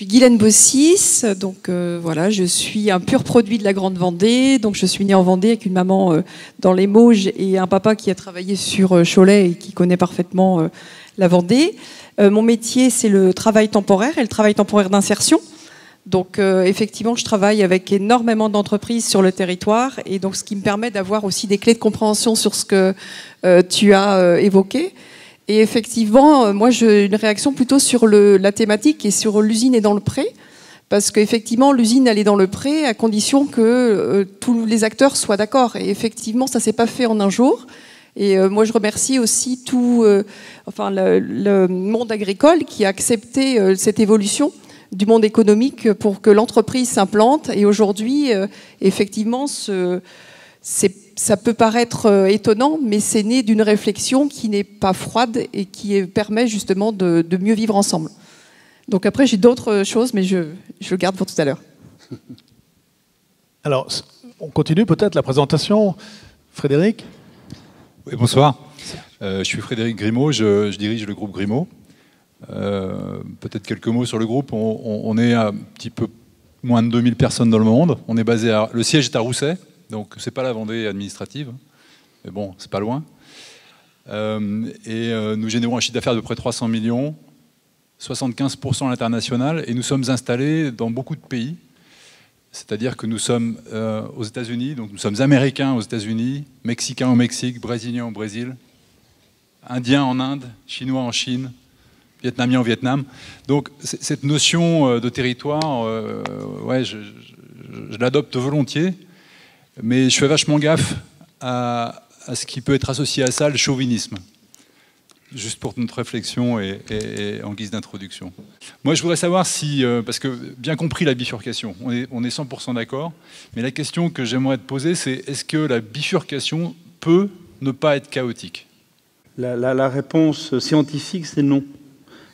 suis Guylaine Bossis, donc voilà, je suis un pur produit de la Grande Vendée. Donc je suis née en Vendée avec une maman dans les Mauges et un papa qui a travaillé sur Cholet et qui connaît parfaitement la Vendée. Mon métier, c'est le travail temporaire et le travail temporaire d'insertion. Donc effectivement, je travaille avec énormément d'entreprises sur le territoire et donc ce qui me permet d'avoir aussi des clés de compréhension sur ce que tu as évoqué. Et effectivement, moi, j'ai une réaction plutôt sur la thématique et sur l'usine est dans le pré. Parce qu'effectivement, l'usine, elle est dans le pré à condition que tous les acteurs soient d'accord. Et effectivement, ça ne s'est pas fait en un jour. Et moi, je remercie aussi tout le monde agricole qui a accepté cette évolution du monde économique pour que l'entreprise s'implante. Et aujourd'hui, effectivement, ça peut paraître étonnant, mais c'est né d'une réflexion qui n'est pas froide et qui permet justement de mieux vivre ensemble. Donc après, j'ai d'autres choses, mais je le garde pour tout à l'heure. Alors, on continue peut-être la présentation. Frédéric ? Oui, bonsoir. Je suis Frédéric Grimaud, je dirige le groupe Grimaud. Peut-être quelques mots sur le groupe. On est un petit peu moins de 2000 personnes dans le monde. On est basé le siège est à Rousset. Donc, c'est pas la Vendée administrative, mais bon, c'est pas loin. Nous générons un chiffre d'affaires de près de 300 millions, 75% à l'international, et nous sommes installés dans beaucoup de pays. C'est-à-dire que nous sommes aux États-Unis, donc nous sommes américains aux États-Unis, mexicains au Mexique, brésiliens au Brésil, indiens en Inde, chinois en Chine, vietnamiens au Vietnam. Donc, cette notion de territoire, ouais, je l'adopte volontiers. Mais je fais vachement gaffe à ce qui peut être associé à ça, le chauvinisme. Juste pour notre réflexion et en guise d'introduction. Moi, je voudrais savoir si, parce que bien compris la bifurcation, on est 100% d'accord, mais la question que j'aimerais te poser, c'est est-ce que la bifurcation peut ne pas être chaotique ? La réponse scientifique, c'est non.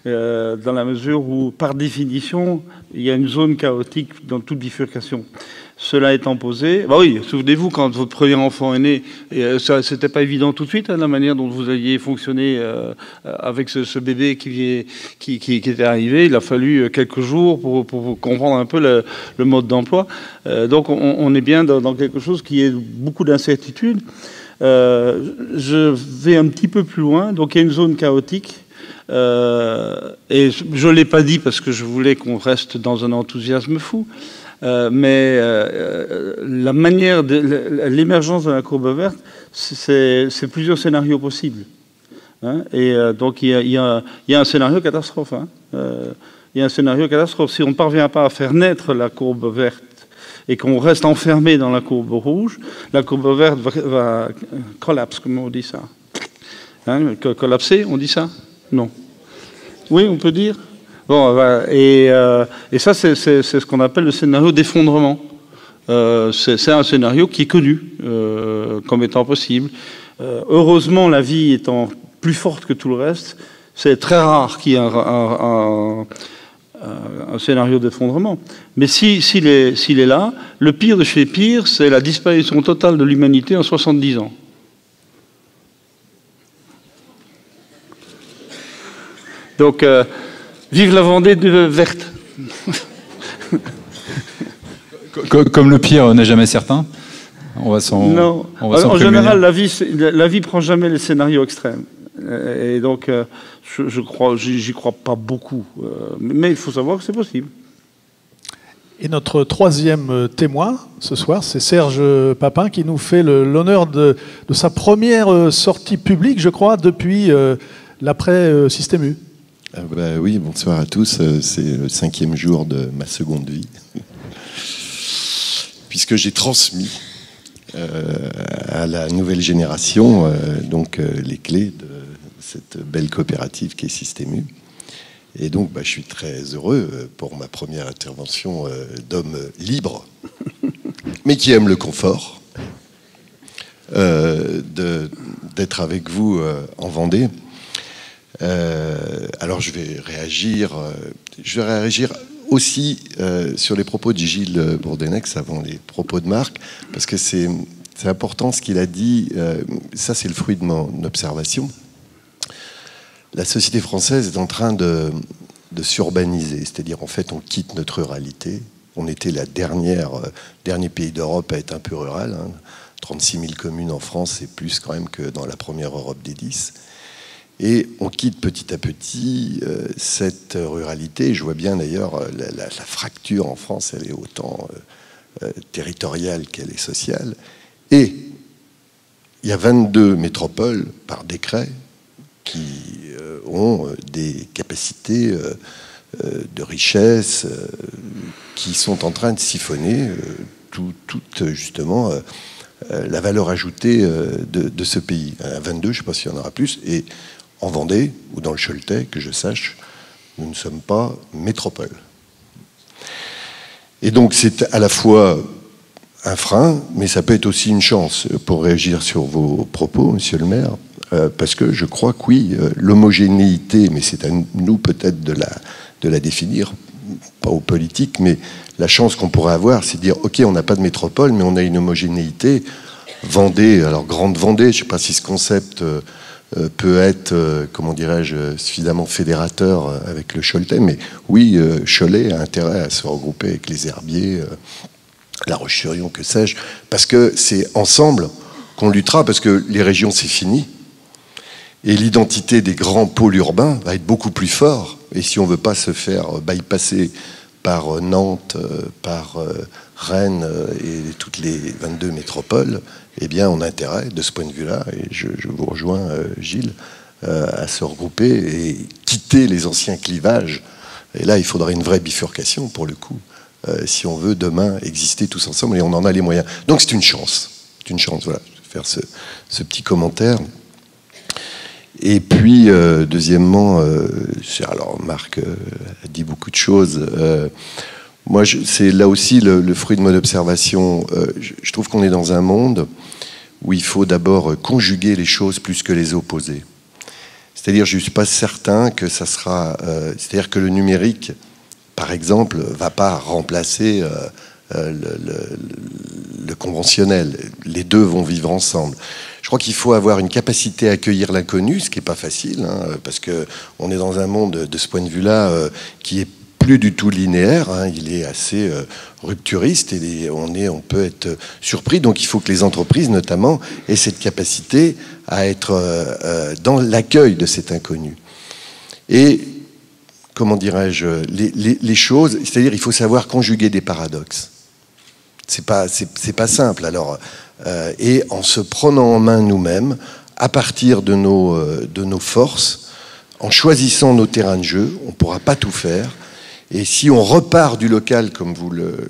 Dans la mesure où, par définition, il y a une zone chaotique dans toute bifurcation. Cela étant posé, bah oui, souvenez-vous, quand votre premier enfant est né, c'était pas évident tout de suite, hein, la manière dont vous alliez fonctionner avec ce bébé qui était arrivé. Il a fallu quelques jours pour comprendre un peu le mode d'emploi. Donc on est bien dans quelque chose qui est beaucoup d'incertitude. Je vais un petit peu plus loin. Donc il y a une zone chaotique. Et je ne l'ai pas dit parce que je voulais qu'on reste dans un enthousiasme fou. Mais la manière de l'émergence de la courbe verte, c'est plusieurs scénarios possibles. Hein, et donc il y a un scénario catastrophe. Hein, il y a un scénario catastrophe. Si on ne parvient pas à faire naître la courbe verte et qu'on reste enfermé dans la courbe rouge, la courbe verte va collapse, comment on dit ça, hein, collapser, on dit ça? Non. Oui, on peut dire. Bon, et ça, c'est ce qu'on appelle le scénario d'effondrement. C'est un scénario qui est connu comme étant possible. Heureusement, la vie étant plus forte que tout le reste, c'est très rare qu'il y ait un scénario d'effondrement. Mais s'il est là, le pire de chez pire, c'est la disparition totale de l'humanité en 70 ans. Donc, vive la Vendée verte. Comme le pire n'est jamais certain, on va s'en. Non. En général, la vie prend jamais les scénarios extrêmes. Et donc, j'y crois pas beaucoup. Mais il faut savoir que c'est possible. Et notre troisième témoin ce soir, c'est Serge Papin qui nous fait l'honneur de sa première sortie publique, je crois, depuis l'après-Système U. Oui, bonsoir à tous. C'est le 5e jour de ma seconde vie. Puisque j'ai transmis à la nouvelle génération les clés de cette belle coopérative qui est Système U. Et donc, je suis très heureux pour ma première intervention d'homme libre, mais qui aime le confort, d'être avec vous en Vendée. Alors je vais réagir aussi sur les propos de Gilles Bourdenex avant les propos de Marc, parce que c'est important ce qu'il a dit. Ça, c'est le fruit de mon observation. La société française est en train de de s'urbaniser, c'est-à-dire en fait on quitte notre ruralité. On était dernier pays d'Europe à être un peu rural. 36 000 communes en France, c'est plus quand même que dans la première Europe des 10. Et on quitte petit à petit cette ruralité. Je vois bien d'ailleurs la fracture en France, elle est autant territoriale qu'elle est sociale. Et il y a 22 métropoles par décret qui ont des capacités de richesse qui sont en train de siphonner toute justement la valeur ajoutée de ce pays. À 22, je ne sais pas s'il y en aura plus. Et en Vendée ou dans le Choletais, que je sache, nous ne sommes pas métropole. Et donc c'est à la fois un frein, mais ça peut être aussi une chance pour réagir sur vos propos, monsieur le maire, parce que je crois que oui, l'homogénéité, mais c'est à nous peut-être de la définir, pas aux politiques, mais la chance qu'on pourrait avoir, c'est de dire, ok, on n'a pas de métropole, mais on a une homogénéité. Vendée, alors Grande Vendée, je ne sais pas si ce concept peut être, comment dirais-je, suffisamment fédérateur avec le Choletais, mais oui, Cholet a intérêt à se regrouper avec les Herbiers, La Roche-sur-Yon, que sais-je, parce que c'est ensemble qu'on luttera, parce que les régions, c'est fini. Et l'identité des grands pôles urbains va être beaucoup plus forte. Et si on ne veut pas se faire bypasser par Nantes, par Rennes et toutes les 22 métropoles, eh bien, on a intérêt, de ce point de vue-là, et je vous rejoins, Gilles, à se regrouper et quitter les anciens clivages. Et là, il faudrait une vraie bifurcation, pour le coup, si on veut demain exister tous ensemble, et on en a les moyens. Donc c'est une chance. C'est une chance, voilà, de faire ce petit commentaire. Et puis, deuxièmement, alors Marc a dit beaucoup de choses. Moi, c'est là aussi le fruit de mon observation. Je trouve qu'on est dans un monde où il faut d'abord conjuguer les choses plus que les opposer. C'est-à-dire, je ne suis pas certain que ça sera... c'est-à-dire que le numérique, par exemple, ne va pas remplacer le conventionnel. Les deux vont vivre ensemble. Je crois qu'il faut avoir une capacité à accueillir l'inconnu, ce qui n'est pas facile, parce qu'on est dans un monde, de ce point de vue-là, qui est plus du tout linéaire, il est assez rupturiste, et on peut être surpris. Donc il faut que les entreprises, notamment, aient cette capacité à être dans l'accueil de cet inconnu. Et, comment dirais-je, les choses, c'est-à-dire il faut savoir conjuguer des paradoxes. C'est pas simple. Alors, et en se prenant en main nous-mêmes, à partir de nos forces, en choisissant nos terrains de jeu, on ne pourra pas tout faire. Et si on repart du local, comme vous le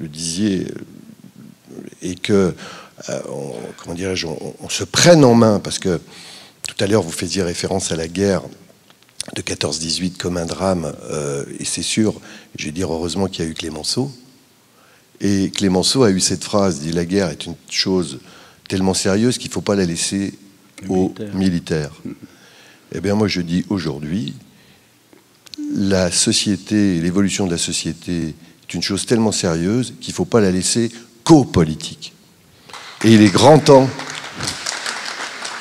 disiez, et que, comment dirais-je, on se prenne en main, parce que tout à l'heure vous faisiez référence à la guerre de 14-18 comme un drame, et c'est sûr, je vais dire heureusement qu'il y a eu Clémenceau. Et Clémenceau a eu cette phrase, dit la guerre est une chose tellement sérieuse qu'il ne faut pas la laisser aux militaires. Eh bien moi je dis aujourd'hui, la société, l'évolution de la société est une chose tellement sérieuse qu'il ne faut pas la laisser qu'aux politiques. Et il est grand temps,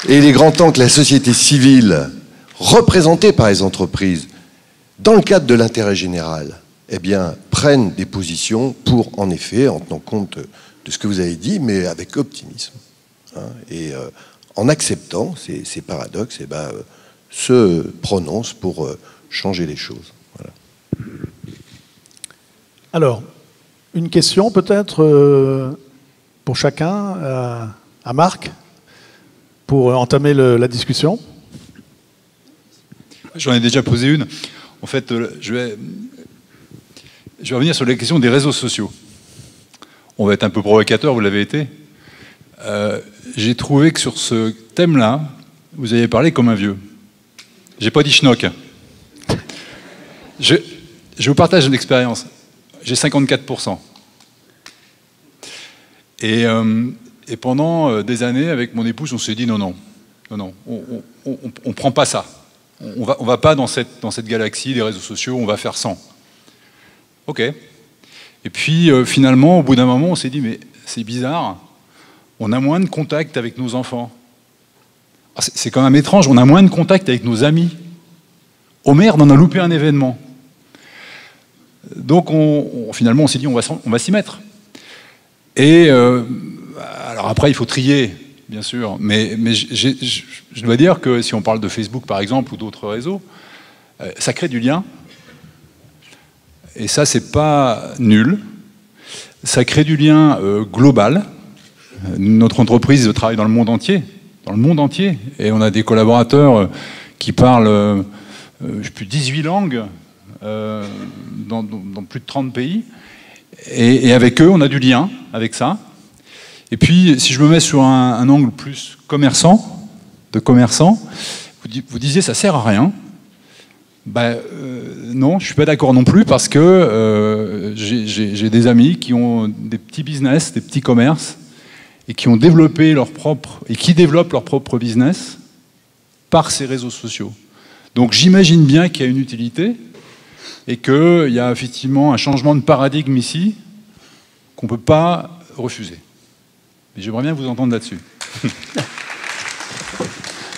que la société civile, représentée par les entreprises, dans le cadre de l'intérêt général, eh bien, prennent des positions pour, en effet, en tenant compte de ce que vous avez dit, mais avec optimisme. Et en acceptant ces paradoxes, eh ben, se prononcent pour changer les choses. Voilà. Alors, une question peut-être pour chacun, à Marc, pour entamer la discussion. J'en ai déjà posé une. En fait, je vais revenir sur la question des réseaux sociaux. On va être un peu provocateur, vous l'avez été. J'ai trouvé que sur ce thème-là, vous avez parlé comme un vieux. J'ai pas dit schnock. Je vous partage une expérience. J'ai 54%. Et pendant des années, avec mon épouse, on s'est dit non, on prend pas ça. On va pas dans cette galaxie des réseaux sociaux, on va faire sans. Ok. Et puis finalement, au bout d'un moment, on s'est dit mais c'est bizarre, on a moins de contact avec nos enfants. C'est quand même étrange, on a moins de contact avec nos amis. oh merde, on a loupé un événement. Donc finalement, on s'est dit, on va s'y mettre. Et alors après, il faut trier, bien sûr, mais je dois dire que si on parle de Facebook, par exemple, ou d'autres réseaux, ça crée du lien. Et ça, c'est pas nul. Ça crée du lien global. Notre entreprise travaille dans le monde entier. Et on a des collaborateurs qui parlent, je sais plus, 18 langues dans plus de 30 pays. Et avec eux, on a du lien avec ça. Et puis, si je me mets sur un angle plus commerçant, vous disiez ça sert à rien. Non, je suis pas d'accord non plus parce que j'ai des amis qui ont des petits business, des petits commerces et qui ont développé qui développent leur propre business par ces réseaux sociaux. Donc j'imagine bien qu'il y a une utilité et qu'il y a effectivement un changement de paradigme ici qu'on ne peut pas refuser. Mais j'aimerais bien vous entendre là-dessus.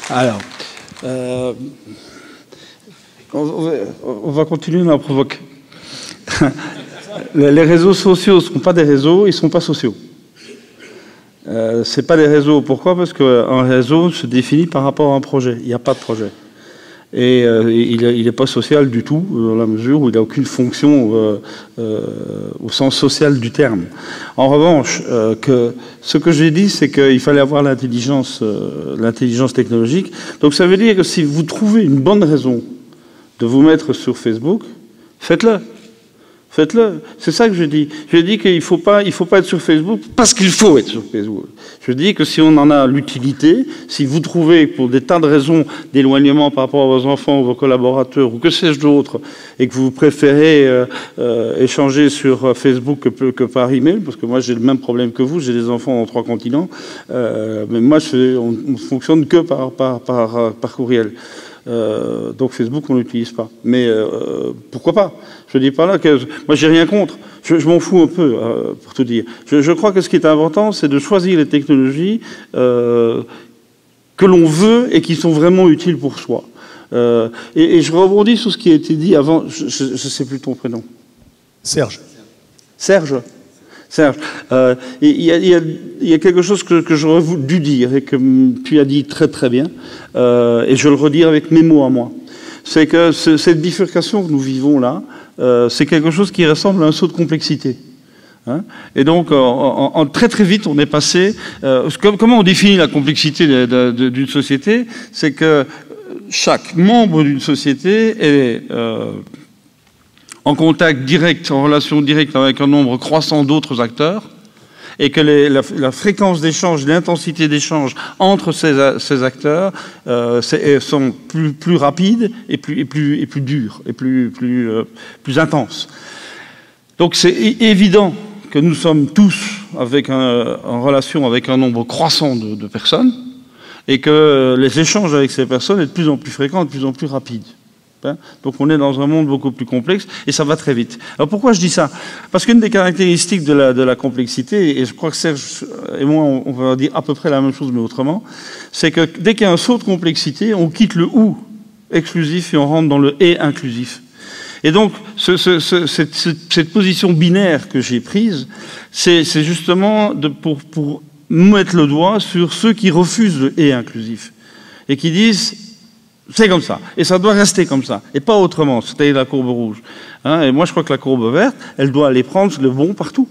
Alors, on va continuer, on en provoque. Les réseaux sociaux ne sont pas des réseaux, ils ne sont pas sociaux. C'est pas des réseaux. Pourquoi? Parce qu'un réseau se définit par rapport à un projet. Il n'y a pas de projet. Et il n'est pas social du tout, dans la mesure où il n'a aucune fonction au sens social du terme. En revanche, ce que j'ai dit, c'est qu'il fallait avoir l'intelligence technologique. Donc ça veut dire que si vous trouvez une bonne raison de vous mettre sur Facebook, faites-le. Faites-le. C'est ça que je dis. Je dis qu'il ne faut pas être sur Facebook parce qu'il faut être sur Facebook. Je dis que si on en a l'utilité, si vous trouvez pour des tas de raisons d'éloignement par rapport à vos enfants ou vos collaborateurs ou que sais-je d'autre, et que vous préférez échanger sur Facebook que par email, parce que moi j'ai le même problème que vous, j'ai des enfants dans 3 continents, mais moi on ne fonctionne que par courriel. Donc Facebook on n'utilise pas. Mais pourquoi pas? Je dis pas là que moi j'ai rien contre. Je m'en fous un peu pour tout dire. Je crois que ce qui est important, c'est de choisir les technologies que l'on veut et qui sont vraiment utiles pour soi. Et je rebondis sur ce qui a été dit avant. Je ne sais plus ton prénom. Serge. Serge. Il y a quelque chose que j'aurais dû dire et que tu as dit très très bien, et je le redis avec mes mots à moi. C'est que cette bifurcation que nous vivons là, c'est quelque chose qui ressemble à un saut de complexité. Hein, et donc, très très vite, on est passé... comment on définit la complexité d'une société? C'est que chaque membre d'une société est... en contact direct, en relation directe avec un nombre croissant d'autres acteurs, et que la fréquence d'échange, l'intensité d'échange entre ces acteurs sont plus rapides et plus dures, et plus intenses. Donc c'est évident que nous sommes tous en relation avec un nombre croissant de personnes, et que les échanges avec ces personnes sont de plus en plus fréquents, de plus en plus rapides. Donc on est dans un monde beaucoup plus complexe et ça va très vite. Alors pourquoi je dis ça? Parce qu'une des caractéristiques de la complexité, et je crois que Serge et moi on va dire à peu près la même chose mais autrement, c'est que dès qu'il y a un saut de complexité, on quitte le ou exclusif et on rentre dans le et inclusif. Et donc cette position binaire que j'ai prise, c'est justement pour mettre le doigt sur ceux qui refusent le et inclusif et qui disent c'est comme ça, et ça doit rester comme ça, et pas autrement, c'est-à-dire la courbe rouge. Hein, et moi, je crois que la courbe verte, elle doit aller prendre le bon partout.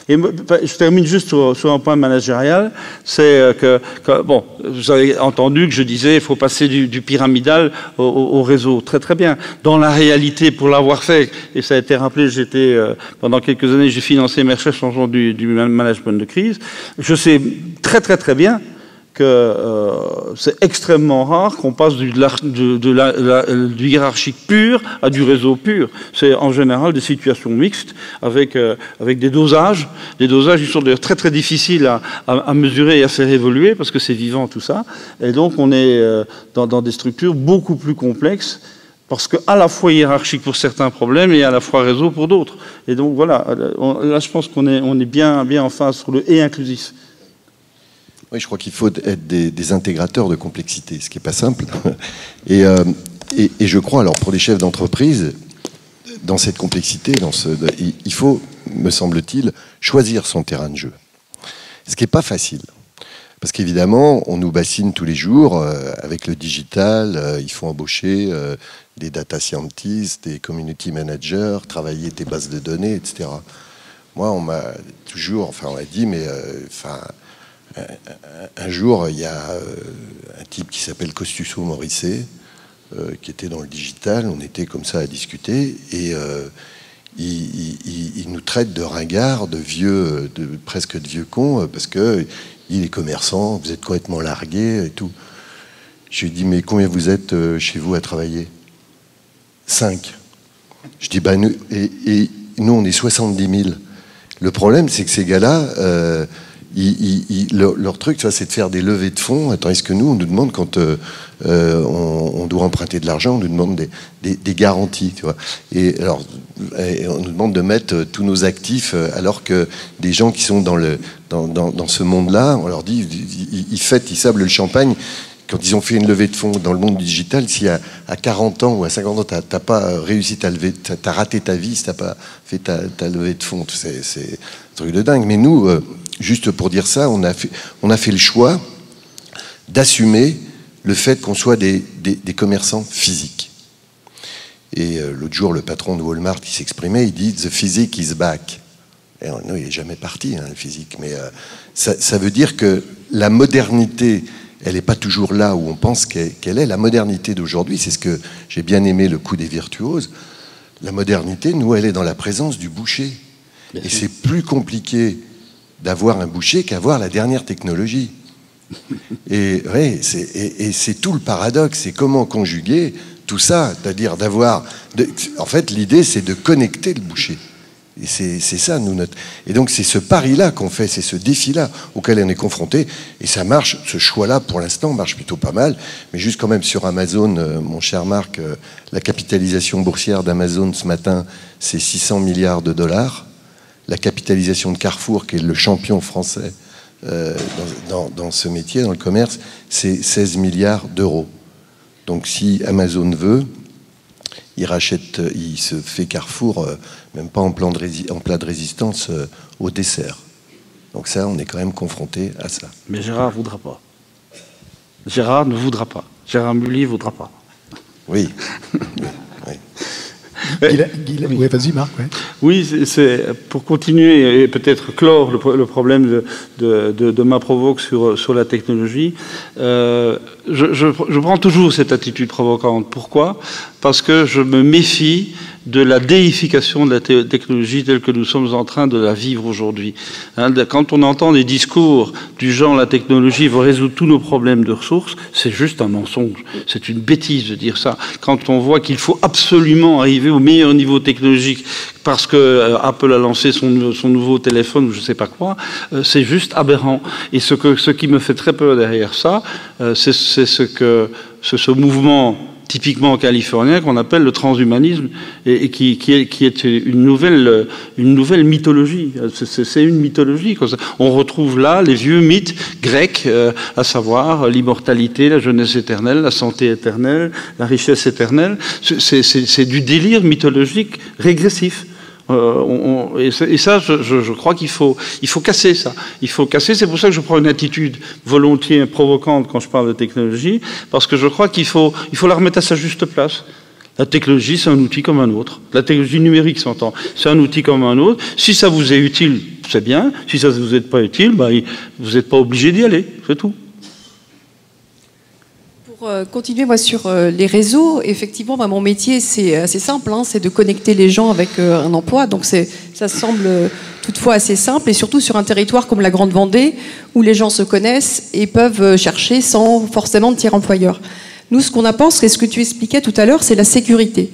Et je termine juste sur un point managérial, c'est que, bon, vous avez entendu que je disais il faut passer du pyramidal au réseau. Très très bien. Dans la réalité, pour l'avoir fait, et ça a été rappelé, pendant quelques années, j'ai financé mes recherches en faisant du management de crise, je sais très très très bien que c'est extrêmement rare qu'on passe du hiérarchique pur à du réseau pur. C'est en général des situations mixtes avec des dosages. Des dosages qui sont d'ailleurs très très difficiles à mesurer et à faire évoluer parce que c'est vivant tout ça. Et donc on est dans des structures beaucoup plus complexes parce qu'à la fois hiérarchique pour certains problèmes et à la fois réseau pour d'autres. Et donc voilà, là je pense qu'on est bien en phase sur le et inclusif. Oui, je crois qu'il faut être des intégrateurs de complexité, ce qui n'est pas simple. Et je crois, alors pour des chefs d'entreprise, dans cette complexité, il faut, me semble-t-il, choisir son terrain de jeu. Ce qui n'est pas facile. Parce qu'évidemment, on nous bassine tous les jours avec le digital, il faut embaucher des data scientists, des community managers, travailler tes bases de données, etc. Moi, on m'a toujours, on m'a dit, mais un jour, il y a un type qui s'appelle Costusso Morisset, qui était dans le digital, on était comme ça à discuter, et il nous traite de ringards, de vieux, presque de vieux cons, parce que il est commerçant, vous êtes complètement largués et tout. Je lui dis, mais combien vous êtes chez vous à travailler? 5. Je dis, bah, nous, on est 70 000. Le problème, c'est que ces gars-là, leur truc, tu vois, c'est de faire des levées de fonds, tandis que nous, on nous demande, quand on doit emprunter de l'argent, on nous demande des garanties, tu vois. Et alors, on nous demande de mettre tous nos actifs, alors que des gens qui sont dans ce monde-là, on leur dit, ils sablent le champagne. Quand ils ont fait une levée de fonds dans le monde digital, si à 40 ans ou à 50 ans, t'as pas réussi t'as raté ta vie, si t'as pas fait ta levée de fonds, c'est un truc de dingue. Mais nous, juste pour dire ça, on a fait le choix d'assumer le fait qu'on soit des commerçants physiques. Et l'autre jour, le patron de Walmart qui s'exprimait, il dit « The physique is back ». Et non, il n'est jamais parti, hein, le physique. Mais ça veut dire que la modernité, elle n'est pas toujours là où on pense qu'elle est. La modernité d'aujourd'hui, c'est ce que j'ai bien aimé, le coup des virtuoses. La modernité, nous, elle est dans la présence du boucher. Et c'est plus compliqué d'avoir un boucher qu'avoir la dernière technologie. Et ouais, c'est tout le paradoxe. C'est comment conjuguer tout ça, c'est-à-dire d'avoir... En fait, l'idée, c'est de connecter le boucher. Et c'est ça, nous, et donc c'est ce pari-là qu'on fait, c'est ce défi-là auquel on est confronté, et ça marche, ce choix-là, pour l'instant, marche plutôt pas mal, mais juste quand même sur Amazon, mon cher Marc, la capitalisation boursière d'Amazon ce matin, c'est 600 milliards de dollars, la capitalisation de Carrefour, qui est le champion français dans ce métier, dans le commerce, c'est 16 milliards d'euros. Donc si Amazon veut, il se fait Carrefour, même pas en plat de résistance, au dessert. Donc ça, on est quand même confronté à ça. Mais Gérard ne voudra pas. Gérard ne voudra pas. Gérard Mullier ne voudra pas. Oui. Oui. Oui, vas-y Marc. Ouais. Oui, c'est pour continuer et peut-être clore le problème de ma provoque sur la technologie. Je prends toujours cette attitude provocante. Pourquoi? Parce que je me méfie de la déification de la technologie telle que nous sommes en train de la vivre aujourd'hui. Quand on entend des discours du genre la technologie va résoudre tous nos problèmes de ressources, c'est juste un mensonge. C'est une bêtise de dire ça. Quand on voit qu'il faut absolument arriver au meilleur niveau technologique parce que Apple a lancé son nouveau téléphone ou je ne sais pas quoi, c'est juste aberrant. Et ce qui me fait très peur derrière ça, c'est ce mouvement typiquement californien qu'on appelle le transhumanisme et qui est une nouvelle mythologie. C'est une mythologie. On retrouve là les vieux mythes grecs, à savoir l'immortalité, la jeunesse éternelle, la santé éternelle, la richesse éternelle. C'est du délire mythologique régressif. Et ça, je crois qu'il faut casser ça. Il faut casser. C'est pour ça que je prends une attitude volontiers provocante quand je parle de technologie, parce que je crois qu'il faut la remettre à sa juste place. La technologie, c'est un outil comme un autre. La technologie numérique, s'entend. C'est un outil comme un autre. Si ça vous est utile, c'est bien. Si ça ne vous est pas utile, vous n'êtes pas obligé d'y aller. C'est tout. Pour continuer moi sur les réseaux, effectivement, mon métier c'est assez simple, hein, c'est de connecter les gens avec un emploi, donc ça semble toutefois assez simple, et surtout sur un territoire comme la Grande Vendée, où les gens se connaissent et peuvent chercher sans forcément de tiers employeur. Nous, ce qu'on pense, et ce que tu expliquais tout à l'heure, c'est la sécurité.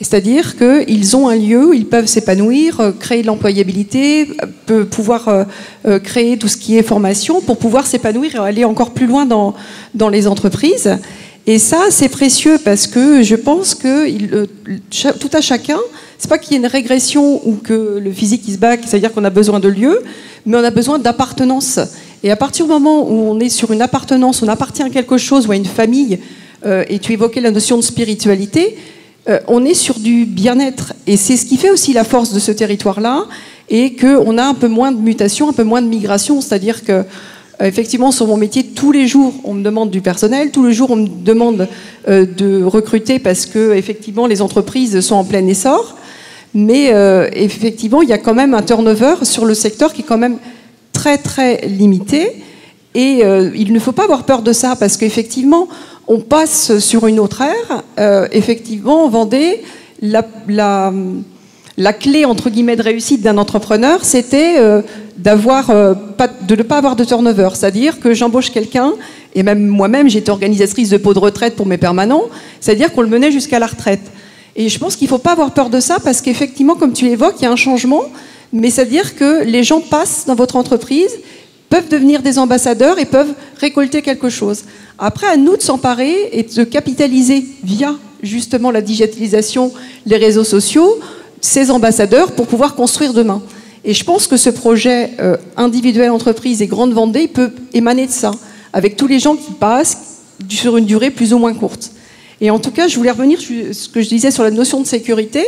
C'est-à-dire qu'ils ont un lieu où ils peuvent s'épanouir, créer de l'employabilité, pouvoir créer tout ce qui est formation pour pouvoir s'épanouir et aller encore plus loin dans les entreprises. Et ça, c'est précieux parce que je pense que tout à chacun, c'est pas qu'il y ait une régression ou que le physique is back, c'est-à-dire qu'on a besoin de lieux, mais on a besoin d'appartenance. Et à partir du moment où on est sur une appartenance, on appartient à quelque chose ou à une famille, et tu évoquais la notion de spiritualité, on est sur du bien-être. Et c'est ce qui fait aussi la force de ce territoire-là, et qu'on a un peu moins de mutations, un peu moins de migration. C'est-à-dire que, effectivement, sur mon métier, tous les jours, on me demande du personnel, tous les jours, on me demande de recruter parce que, effectivement, les entreprises sont en plein essor. Mais effectivement, il y a quand même un turnover sur le secteur qui est quand même très, très limité. Et il ne faut pas avoir peur de ça, parce qu'effectivement, on passe sur une autre ère. Effectivement, en Vendée, la clé, entre guillemets, de réussite d'un entrepreneur, c'était de ne pas avoir de turnover. C'est-à-dire que j'embauche quelqu'un, et même moi-même, j'étais organisatrice de pots de retraite pour mes permanents, c'est-à-dire qu'on le menait jusqu'à la retraite. Et je pense qu'il ne faut pas avoir peur de ça, parce qu'effectivement, comme tu l'évoques, il y a un changement, mais c'est-à-dire que les gens passent dans votre entreprise, peuvent devenir des ambassadeurs et peuvent récolter quelque chose. Après, à nous de s'emparer et de capitaliser via, justement, la digitalisation, les réseaux sociaux, ces ambassadeurs pour pouvoir construire demain. Et je pense que ce projet individuel, entreprise et Grande Vendée peut émaner de ça, avec tous les gens qui passent sur une durée plus ou moins courte. Et en tout cas, je voulais revenir sur ce que je disais sur la notion de sécurité,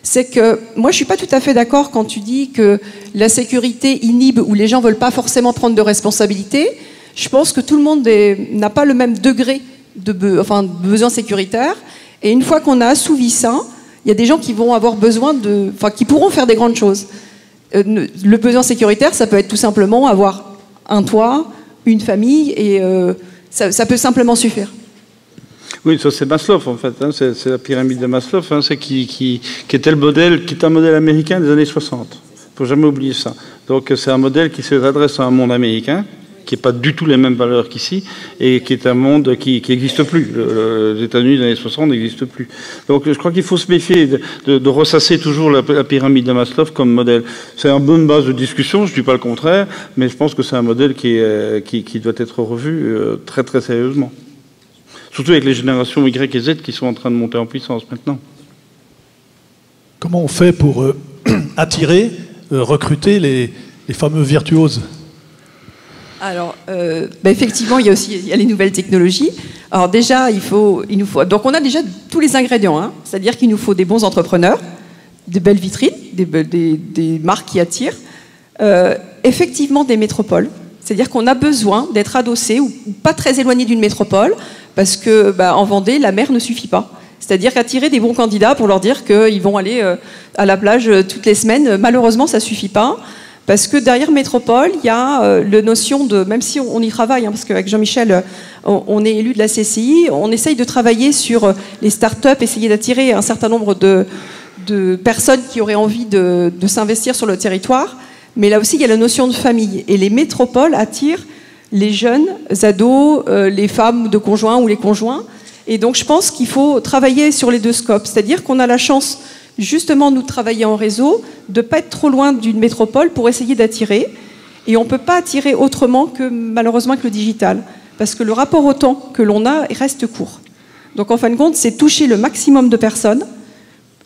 c'est que moi, je ne suis pas tout à fait d'accord quand tu dis que la sécurité inhibe ou les gens ne veulent pas forcément prendre de responsabilités. Je pense que tout le monde n'a pas le même degré de besoin sécuritaire. Et une fois qu'on a assouvi ça, il y a des gens qui vont avoir besoin qui pourront faire des grandes choses. Le besoin sécuritaire, ça peut être tout simplement avoir un toit, une famille, et ça peut simplement suffire. Oui, ça c'est Maslow en fait, hein, c'est la pyramide de Maslow, hein, c'est qui était le modèle, qui est un modèle américain des années 60. Il ne faut jamais oublier ça. Donc c'est un modèle qui s'adresse à un monde américain, qui n'est pas du tout les mêmes valeurs qu'ici, et qui est un monde qui n'existe plus. Les États-Unis des années 60 n'existent plus. Donc je crois qu'il faut se méfier de ressasser toujours la pyramide de Maslow comme modèle. C'est une bonne base de discussion, je ne dis pas le contraire, mais je pense que c'est un modèle qui doit être revu très très sérieusement. Surtout avec les générations Y et Z qui sont en train de monter en puissance maintenant. Comment on fait pour attirer, recruter les fameux virtuoses ? Alors, effectivement, il y a les nouvelles technologies. Alors déjà, il nous faut. Donc, on a déjà tous les ingrédients, hein. C'est-à-dire qu'il nous faut des bons entrepreneurs, des belles vitrines, des marques qui attirent, effectivement des métropoles. C'est-à-dire qu'on a besoin d'être adossé ou pas très éloigné d'une métropole, parce que en Vendée, la mer ne suffit pas. C'est-à-dire qu'attirer des bons candidats pour leur dire qu'ils vont aller à la plage toutes les semaines, malheureusement, ça ne suffit pas. Parce que derrière métropole, il y a la notion de, même si on y travaille, hein, parce qu'avec Jean-Michel, on est élu de la CCI, on essaye de travailler sur les start-up, essayer d'attirer un certain nombre de personnes qui auraient envie de s'investir sur le territoire. Mais là aussi, il y a la notion de famille. Et les métropoles attirent les jeunes ados, les femmes de conjoints ou les conjoints. Et donc, je pense qu'il faut travailler sur les deux scopes. C'est-à-dire qu'on a la chance, justement, nous, de travailler en réseau, de ne pas être trop loin d'une métropole pour essayer d'attirer. Et on ne peut pas attirer autrement que, malheureusement, que le digital. Parce que le rapport au temps que l'on a reste court. Donc, en fin de compte, c'est toucher le maximum de personnes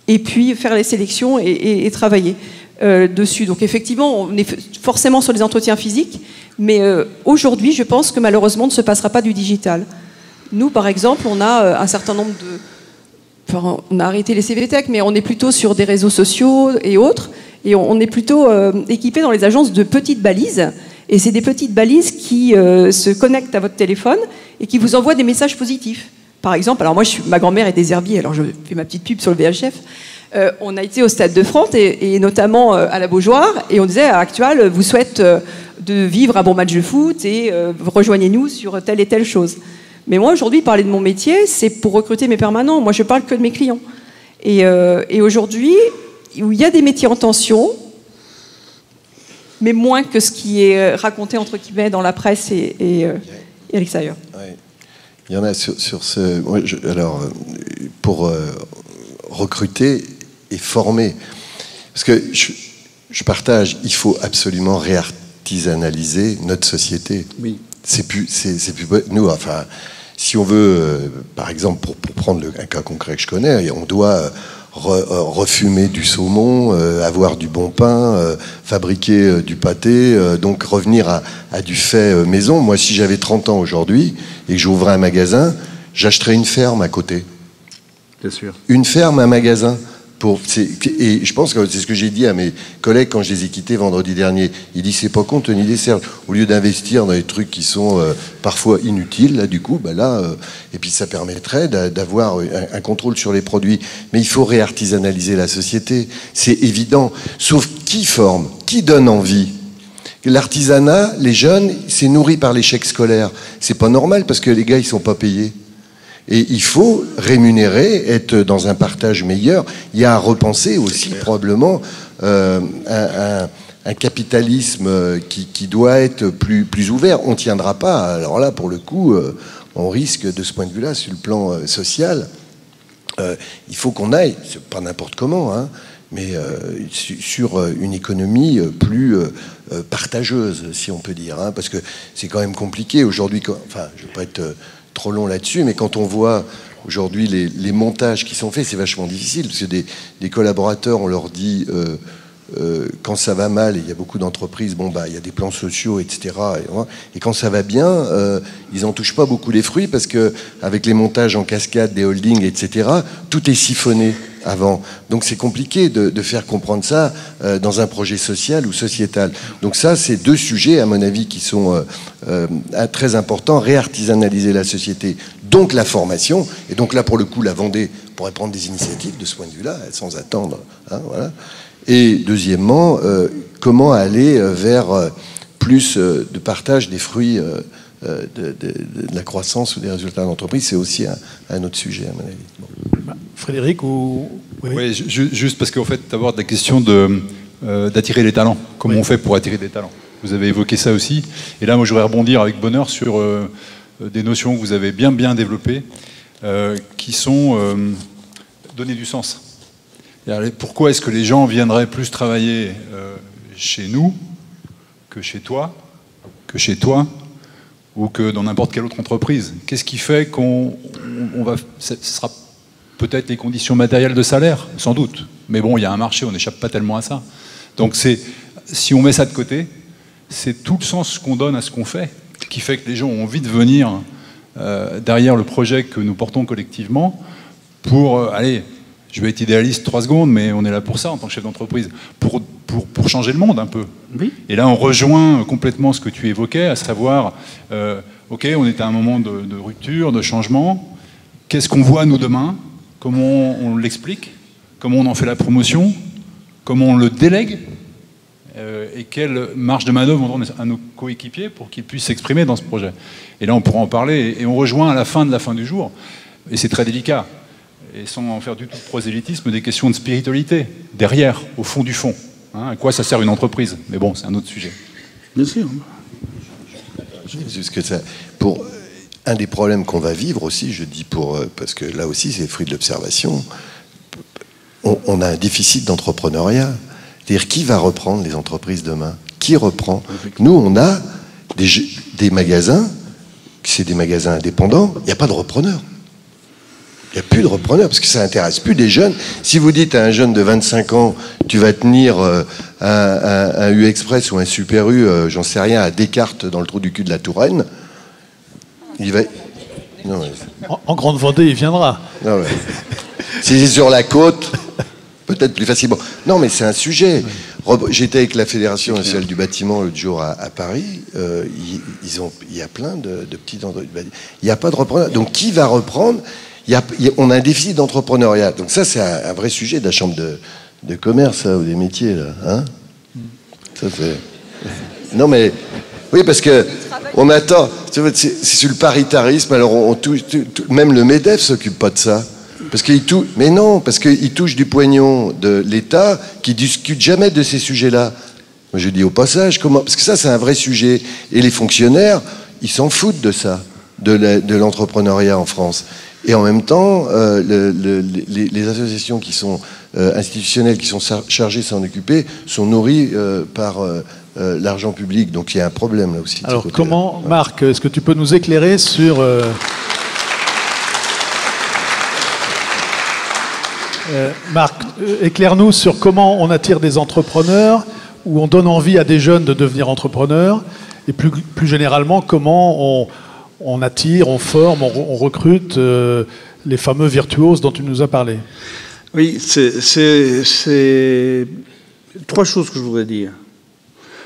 et puis faire les sélections et travailler dessus. Donc, effectivement, on est forcément sur les entretiens physiques. Mais aujourd'hui, je pense que, malheureusement, on ne se passera pas du digital. Nous, par exemple, on a un certain nombre de... Enfin, on a arrêté les CVTech, mais on est plutôt sur des réseaux sociaux et autres. Et on est plutôt équipé dans les agences de petites balises. Et c'est des petites balises qui se connectent à votre téléphone et qui vous envoient des messages positifs. Par exemple, alors moi, ma grand-mère est des herbiers, alors je fais ma petite pub sur le VHF. On a été au Stade de France et notamment à la Beaujoire. Et on disait, à Actual vous souhaite de vivre un bon match de foot et rejoignez-nous sur telle et telle chose. Mais moi, aujourd'hui, parler de mon métier, c'est pour recruter mes permanents. Moi, je parle que de mes clients. Et aujourd'hui, où il y a des métiers en tension, mais moins que ce qui est raconté, entre guillemets, dans la presse et à l'extérieur. Ouais. Il y en a sur ce... Alors, pour recruter et former, parce que je partage, il faut absolument réartisanaliser notre société. Oui. C'est plus nous, enfin... Si on veut, par exemple, pour prendre un cas concret que je connais, on doit refumer du saumon, avoir du bon pain, fabriquer du pâté, donc revenir à du fait maison. Moi, si j'avais 30 ans aujourd'hui et que j'ouvrais un magasin, j'achèterais une ferme à côté. Bien sûr. Une ferme, un magasin. Et je pense que c'est ce que j'ai dit à mes collègues quand je les ai quittés vendredi dernier. Ils disent, c'est pas con, Tony Desserges, au lieu d'investir dans des trucs qui sont parfois inutiles, là du coup, et puis ça permettrait d'avoir un contrôle sur les produits. Mais il faut réartisanaliser la société, c'est évident. Sauf qui forme, qui donne envie? L'artisanat, les jeunes, c'est nourri par l'échec scolaire. C'est pas normal parce que les gars, ils sont pas payés. Et il faut rémunérer, être dans un partage meilleur. Il y a à repenser aussi probablement un capitalisme qui doit être plus ouvert. On ne tiendra pas. Alors là, pour le coup, on risque de ce point de vue-là, sur le plan social, il faut qu'on aille, c'est pas n'importe comment, hein, mais sur une économie plus partageuse, si on peut dire. Hein, parce que c'est quand même compliqué aujourd'hui. Enfin, je ne vais pas être trop long là-dessus, mais quand on voit aujourd'hui les montages qui sont faits, c'est vachement difficile, parce que des collaborateurs, on leur dit quand ça va mal, et il y a beaucoup d'entreprises, il y a des plans sociaux, etc. Et quand ça va bien, ils n'en touchent pas beaucoup les fruits, parce que avec les montages en cascade, des holdings, etc., tout est siphonné avant. Donc c'est compliqué de faire comprendre ça dans un projet social ou sociétal. Donc ça, c'est deux sujets, à mon avis, qui sont très importants. Réartisanaliser la société, donc la formation. Et donc là, pour le coup, la Vendée pourrait prendre des initiatives de ce point de vue-là, sans attendre. Hein, voilà. Et deuxièmement, comment aller vers plus de partage des fruits de la croissance ou des résultats d'entreprise. C'est aussi un autre sujet, à mon avis. Bon. Frédéric ou... Oui, juste parce qu'en fait, d'abord la question d'attirer les talents. Comment on fait pour attirer des talents? Vous avez évoqué ça aussi. Et là, moi, je voudrais rebondir avec bonheur sur des notions que vous avez bien développées, qui sont donner du sens. Pourquoi est-ce que les gens viendraient plus travailler chez nous que chez toi, ou que dans n'importe quelle autre entreprise? Qu'est-ce qui fait ce sera peut-être les conditions matérielles de salaire, sans doute. Mais bon, il y a un marché, on n'échappe pas tellement à ça. Donc si on met ça de côté, c'est tout le sens qu'on donne à ce qu'on fait, qui fait que les gens ont envie de venir derrière le projet que nous portons collectivement pour, allez, je vais être idéaliste 3 secondes, mais on est là pour ça en tant que chef d'entreprise, pour changer le monde un peu. Oui. Et là, on rejoint complètement ce que tu évoquais, à savoir, ok, on est à un moment de rupture, de changement. Qu'est-ce qu'on voit, nous, demain? Comment on l'explique? Comment on en fait la promotion? Comment on le délègue? Et quelle marge de manœuvre on donne à nos coéquipiers pour qu'ils puissent s'exprimer dans ce projet? Et là, on pourra en parler. Et on rejoint à la fin du jour, et c'est très délicat, et sans en faire du tout de prosélytisme, des questions de spiritualité, derrière, au fond du fond. Hein, à quoi ça sert une entreprise? Mais bon, c'est un autre sujet. Bien sûr. Juste que ça, pour un des problèmes qu'on va vivre aussi, je dis parce que là aussi, c'est le fruit de l'observation, on a un déficit d'entrepreneuriat. C'est-à-dire, qui va reprendre les entreprises demain? Qui reprend? Nous, on a des magasins, c'est des magasins indépendants, il n'y a pas de repreneurs. Il n'y a plus de repreneurs, parce que ça n'intéresse plus des jeunes. Si vous dites à un jeune de 25 ans, tu vas tenir un U-Express ou un Super U, j'en sais rien, à Descartes, dans le trou du cul de la Touraine, il va... Non, mais... en Grande Vendée, il viendra. Non, mais... si c'est sur la côte, peut-être plus facilement. Non, mais c'est un sujet. J'étais avec la Fédération nationale du bâtiment l'autre jour à Paris. Il y a plein de petits endroits. Il n'y a pas de repreneur. Donc, qui va reprendre? On a un déficit d'entrepreneuriat. Donc ça, c'est un vrai sujet de la chambre de commerce, ça, ou des métiers, là. Hein, ça, c'est... Non, mais... Oui, parce que on attend... C'est sur le paritarisme, alors même le MEDEF s'occupe pas de ça. Parce qu'il mais non, parce qu'il touche du pognon de l'État qui discute jamais de ces sujets-là. Moi, je dis au passage, comment... Parce que ça, c'est un vrai sujet. Et les fonctionnaires, ils s'en foutent de ça, de l'entrepreneuriat en France. Et en même temps, les associations qui sont institutionnelles, qui sont chargées de s'en occuper, sont nourries par l'argent public. Donc il y a un problème là aussi. Alors comment, Marc, est-ce que tu peux nous éclairer sur... Marc, éclaire-nous sur comment on attire des entrepreneurs, ou on donne envie à des jeunes de devenir entrepreneurs, et plus généralement, comment on attire, on forme, on recrute les fameux virtuoses dont tu nous as parlé. Oui, c'est 3 choses que je voudrais dire.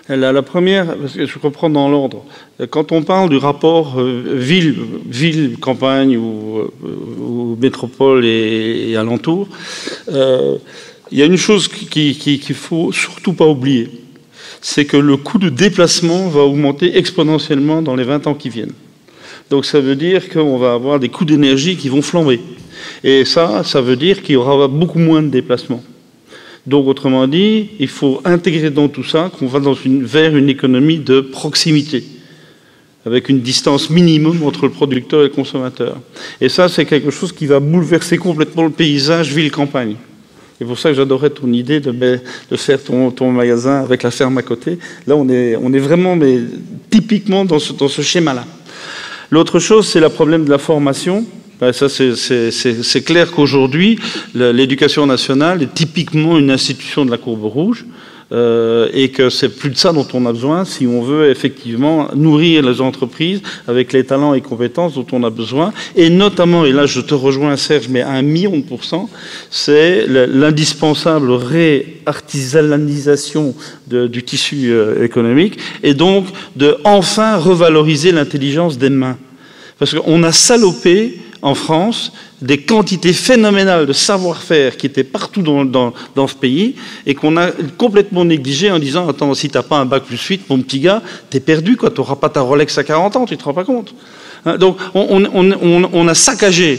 La première, parce que je reprends dans l'ordre, quand on parle du rapport ville, campagne ou métropole et alentour, il y a une chose qu'il faut surtout pas oublier, c'est que le coût de déplacement va augmenter exponentiellement dans les 20 ans qui viennent. Donc ça veut dire qu'on va avoir des coûts d'énergie qui vont flamber. Et ça veut dire qu'il y aura beaucoup moins de déplacements. Donc, autrement dit, il faut intégrer dans tout ça qu'on va vers une économie de proximité, avec une distance minimum entre le producteur et le consommateur. Et ça, c'est quelque chose qui va bouleverser complètement le paysage ville-campagne. C'est pour ça que j'adorais ton idée de faire ton magasin avec la ferme à côté. Là, on est vraiment typiquement dans ce schéma-là. L'autre chose, c'est le problème de la formation. Ça, c'est clair qu'aujourd'hui, l'éducation nationale est typiquement une institution de la courbe rouge et que c'est plus de ça dont on a besoin si on veut effectivement nourrir les entreprises avec les talents et compétences dont on a besoin. Et notamment, et là je te rejoins Serge, mais à 1 million de %, c'est l'indispensable réartisananisation du tissu économique et donc de enfin revaloriser l'intelligence des mains. Parce qu'on a salopé en France des quantités phénoménales de savoir-faire qui étaient partout dans ce pays et qu'on a complètement négligé en disant « Attends, si tu n'as pas un bac +8, mon petit gars, t'es perdu, quoi. Tu n'auras pas ta Rolex à 40 ans, tu ne te rends pas compte. » Donc on a saccagé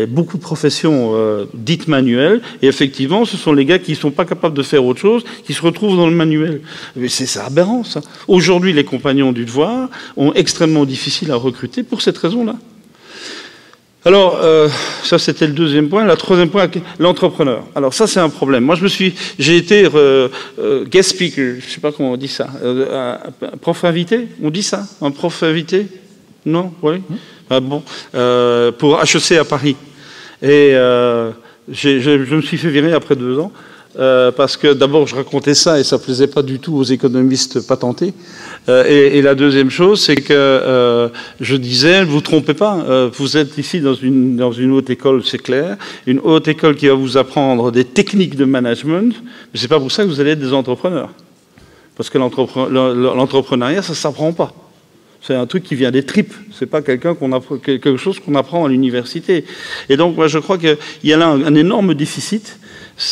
beaucoup de professions dites manuelles et effectivement ce sont les gars qui ne sont pas capables de faire autre chose qui se retrouvent dans le manuel. C'est aberrant ça. Aujourd'hui les compagnons du devoir ont extrêmement difficile à recruter pour cette raison-là. Alors, ça c'était le deuxième point. Le troisième point, l'entrepreneur. Alors ça c'est un problème. Moi j'ai été guest speaker, je ne sais pas comment on dit ça, prof invité, on dit ça, un prof invité? Non? Oui? Bon, pour HEC à Paris. Et je me suis fait virer après 2 ans. Parce que d'abord je racontais ça et ça plaisait pas du tout aux économistes patentés. Et la deuxième chose, c'est que je disais, vous trompez pas, vous êtes ici dans une haute école, c'est clair, une haute école qui va vous apprendre des techniques de management, mais c'est pas pour ça que vous allez être des entrepreneurs. Parce que l'entrepreneuriat, ça s'apprend pas. C'est un truc qui vient des tripes. C'est pas quelque chose qu'on apprend à l'université. Et donc, moi, je crois qu'il y a là un énorme déficit.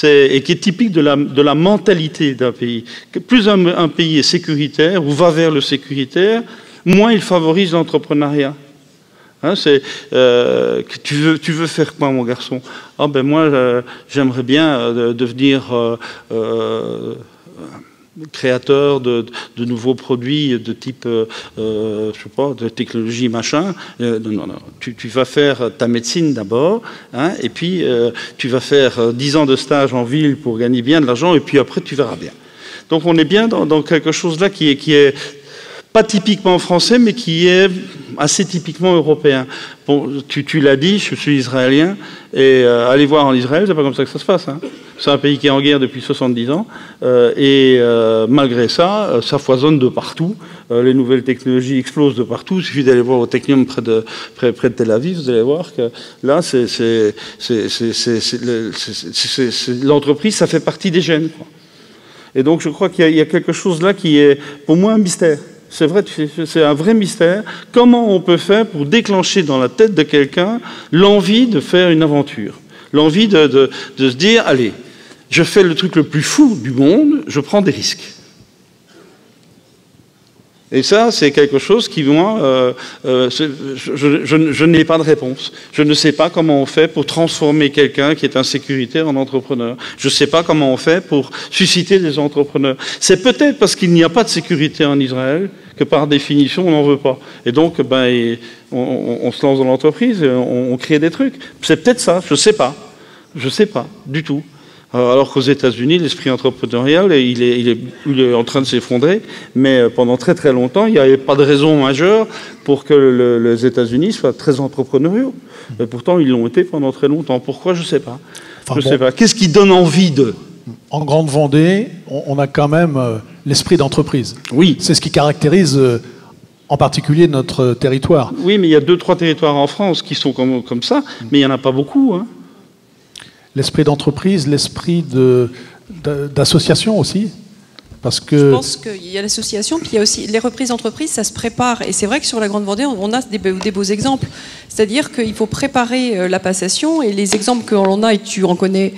Et qui est typique de la mentalité d'un pays. Plus un pays est sécuritaire ou va vers le sécuritaire, moins il favorise l'entrepreneuriat. Hein, tu veux faire quoi, mon garçon? Ah ben moi, j'aimerais bien devenir créateur de nouveaux produits de type, je sais pas, de technologie machin. Non. Tu vas faire ta médecine d'abord, hein, et puis tu vas faire 10 ans de stage en ville pour gagner bien de l'argent, et puis après tu verras bien. Donc on est bien dans quelque chose là qui est pas typiquement français, mais qui est assez typiquement européen. Bon, tu l'as dit, je suis israélien, et aller voir en Israël, c'est pas comme ça que ça se passe. Hein. C'est un pays qui est en guerre depuis 70 ans, et malgré ça, ça foisonne de partout. Les nouvelles technologies explosent de partout. Il suffit d'aller voir au Technium près de Tel Aviv, vous allez voir que là, l'entreprise, ça fait partie des gènes, quoi. Et donc, je crois qu'il y a quelque chose là qui est, pour moi, un mystère. C'est vrai, c'est un vrai mystère. Comment on peut faire pour déclencher dans la tête de quelqu'un l'envie de faire une aventure, l'envie de se dire, allez, je fais le truc le plus fou du monde, je prends des risques. Et ça, c'est quelque chose qui, moi, je n'ai pas de réponse. Je ne sais pas comment on fait pour transformer quelqu'un qui est insécuritaire en entrepreneur. Je ne sais pas comment on fait pour susciter des entrepreneurs. C'est peut-être parce qu'il n'y a pas de sécurité en Israël que, par définition, on n'en veut pas. Et donc, on se lance dans l'entreprise, on crée des trucs. C'est peut-être ça, je ne sais pas. Je ne sais pas du tout. Alors qu'aux États-Unis, l'esprit entrepreneurial, il est en train de s'effondrer, mais pendant très très longtemps, il n'y avait pas de raison majeure pour que les États-Unis soient très entrepreneuriaux. Et pourtant, ils l'ont été pendant très longtemps. Pourquoi? Je ne sais pas. Enfin, sais pas. Qu'est-ce qui donne envie de... En Grande Vendée, on a quand même l'esprit d'entreprise. Oui. C'est ce qui caractérise en particulier notre territoire. Oui, mais il y a 2-3 territoires en France qui sont comme ça, mais il n'y en a pas beaucoup, hein. L'esprit d'entreprise, l'esprit d'association aussi. Parce que... Je pense qu'il y a l'association, puis il y a aussi les reprises d'entreprise, ça se prépare. Et c'est vrai que sur la Grande Vendée, on a des beaux exemples. C'est-à-dire qu'il faut préparer la passation, et les exemples que l'on a, et tu en connais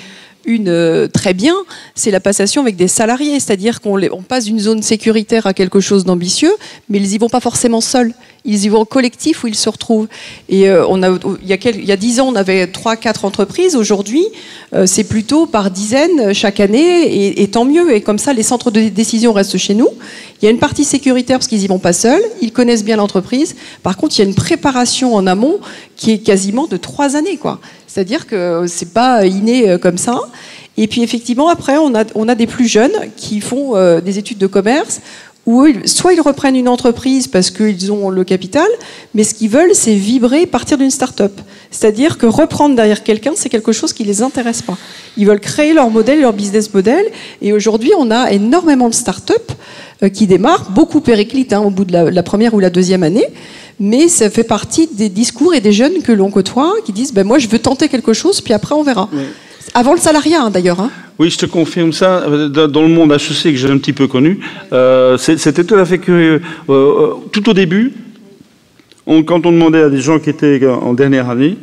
une très bien, c'est la passation avec des salariés. C'est-à-dire qu'on passe d'une zone sécuritaire à quelque chose d'ambitieux, mais ils n'y vont pas forcément seuls. Ils y vont en collectif où ils se retrouvent. Et il y a 10 ans, on avait 3-4 entreprises. Aujourd'hui, c'est plutôt par dizaines chaque année, et tant mieux. Et comme ça, les centres de décision restent chez nous. Il y a une partie sécuritaire parce qu'ils n'y vont pas seuls. Ils connaissent bien l'entreprise. Par contre, il y a une préparation en amont qui est quasiment de 3 années, quoi. C'est-à-dire que c'est pas inné comme ça. Et puis effectivement, après, on a des plus jeunes qui font des études de commerce, où soit ils reprennent une entreprise parce qu'ils ont le capital, mais ce qu'ils veulent, c'est vibrer, partir d'une start-up. C'est-à-dire que reprendre derrière quelqu'un, c'est quelque chose qui ne les intéresse pas. Ils veulent créer leur modèle, leur business model. Et aujourd'hui, on a énormément de start-up qui démarrent, beaucoup périclites au bout de la première ou la deuxième année. Mais ça fait partie des discours et des jeunes que l'on côtoie qui disent moi je veux tenter quelque chose, puis après on verra. Oui. Avant le salariat d'ailleurs. Oui, je te confirme ça. Dans le monde HEC que j'ai un petit peu connu, c'était tout à fait curieux. Tout au début, quand on demandait à des gens qui étaient en dernière année,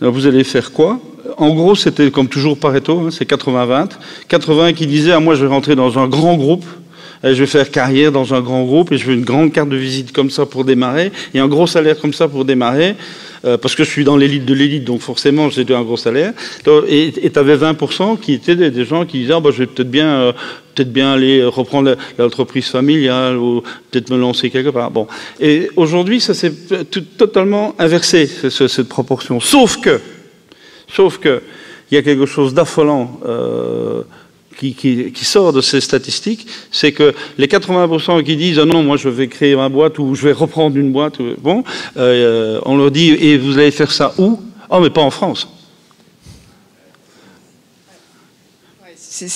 vous allez faire quoi? En gros, c'était comme toujours Pareto, c'est 80-20. 80 qui disaient moi je vais rentrer dans un grand groupe. Je vais faire carrière dans un grand groupe et je veux une grande carte de visite comme ça pour démarrer et un gros salaire comme ça pour démarrer parce que je suis dans l'élite de l'élite, donc forcément j'ai un gros salaire. Et tu avais 20% qui étaient des gens qui disaient je vais peut-être bien aller reprendre l'entreprise familiale ou peut-être me lancer quelque part. Bon. Et aujourd'hui, ça s'est totalement inversé, cette proportion. Sauf que il y a quelque chose d'affolant qui sort de ces statistiques, c'est que les 80% qui disent non, moi je vais créer ma boîte ou je vais reprendre une boîte, on leur dit et vous allez faire ça où? Oh, mais pas en France.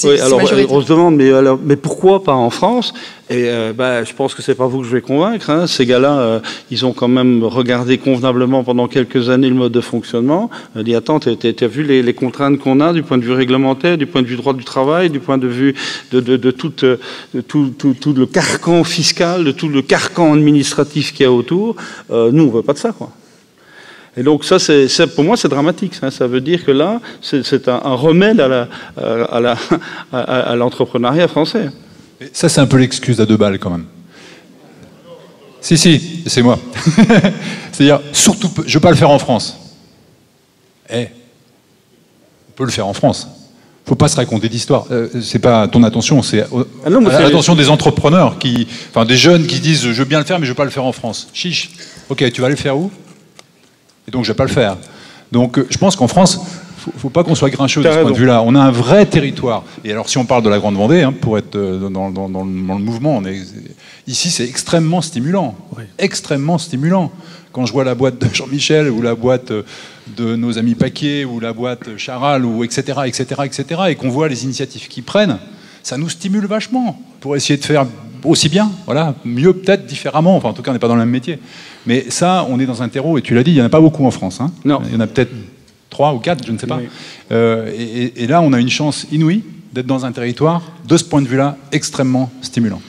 Oui, alors on se demande mais pourquoi pas en France? Et je pense que c'est pas vous que je vais convaincre, hein. Ces gars-là, ils ont quand même regardé convenablement pendant quelques années le mode de fonctionnement. Dit attends, t'as vu les contraintes qu'on a du point de vue réglementaire, du point de vue droit du travail, du point de vue de tout le carcan fiscal, de tout le carcan administratif qu'il y a autour. Nous, on veut pas de ça, quoi. Et donc ça, pour moi, c'est dramatique. Ça veut dire que là, c'est un remède à l'entrepreneuriat français. Et ça, c'est un peu l'excuse à 2 balles, quand même. Si, c'est moi. C'est-à-dire, surtout, je ne veux pas le faire en France. On peut le faire en France. Il ne faut pas se raconter d'histoire. C'est pas ton attention, c'est l'attention des entrepreneurs, des jeunes qui disent « je veux bien le faire, mais je ne veux pas le faire en France ». Chiche. Ok, tu vas le faire où? Et donc, je ne vais pas le faire. Donc, je pense qu'en France, il ne faut pas qu'on soit grincheux de ce point de vue-là. On a un vrai territoire. Et alors, si on parle de la Grande Vendée, pour être dans le mouvement, ici, c'est extrêmement stimulant. Oui. Extrêmement stimulant. Quand je vois la boîte de Jean-Michel, ou la boîte de nos amis Paquet, ou la boîte Charal, ou etc., et qu'on voit les initiatives qu'ils prennent, ça nous stimule vachement pour essayer de faire aussi bien, mieux peut-être, différemment. Enfin, en tout cas, on n'est pas dans le même métier. Mais ça, on est dans un terreau, et tu l'as dit, il n'y en a pas beaucoup en France. Hein. Non. Il y en a peut-être 3 ou 4, je ne sais pas. Oui. Et là, on a une chance inouïe d'être dans un territoire, de ce point de vue-là, extrêmement stimulant.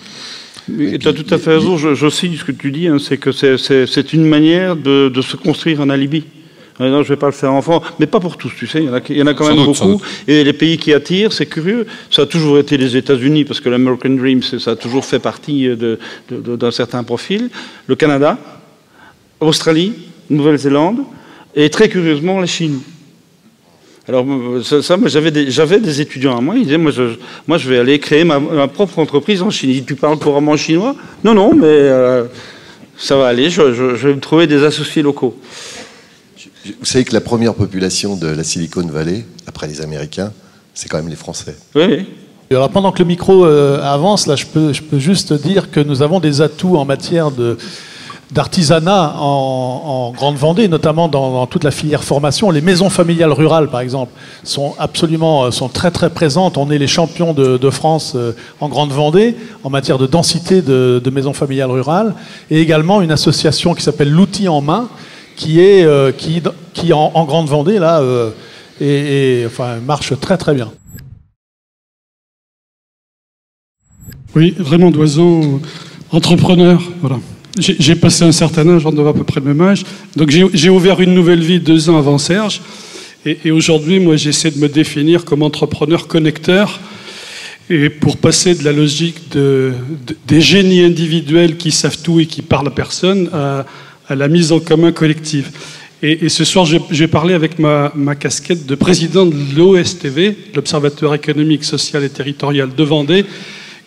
Tu as tout à fait raison, je signe ce que tu dis, c'est que c'est une manière de se construire un alibi. Non, je ne vais pas le faire en France, mais pas pour tous, tu sais, il y en a quand même beaucoup. Et les pays qui attirent, c'est curieux, ça a toujours été les États-Unis, parce que l'American Dream, ça a toujours fait partie d'un certain profil. Le Canada, Australie, Nouvelle-Zélande, et très curieusement, la Chine. Alors, moi, j'avais des étudiants à moi, ils disaient, moi, je vais aller créer ma propre entreprise en Chine. Ils disent, tu parles couramment chinois? Non, mais ça va aller, je vais me trouver des associés locaux. Vous savez que la première population de la Silicon Valley, après les Américains, C'est quand même les Français. Oui. Et alors pendant que le micro avance, là, je peux juste dire que nous avons des atouts en matière d'artisanat en Grande Vendée, notamment dans toute la filière formation. Les maisons familiales rurales, par exemple, sont très très présentes. On est les champions de France en Grande Vendée en matière de densité de maisons familiales rurales, et également une association qui s'appelle l'Outil en main, qui en Grande Vendée là marche très très bien. Oui, Raymond Doison, entrepreneur, voilà. J'ai passé un certain âge, j'en dois à peu près le même âge. Donc j'ai ouvert une nouvelle vie 2 ans avant Serge. Et aujourd'hui, moi, j'essaie de me définir comme entrepreneur connecteur. Et pour passer de la logique des génies individuels qui savent tout et qui parlent à personne à la mise en commun collective. Et ce soir, je vais parler avec ma casquette de président de l'OSTV, l'Observatoire économique, social et territorial de Vendée,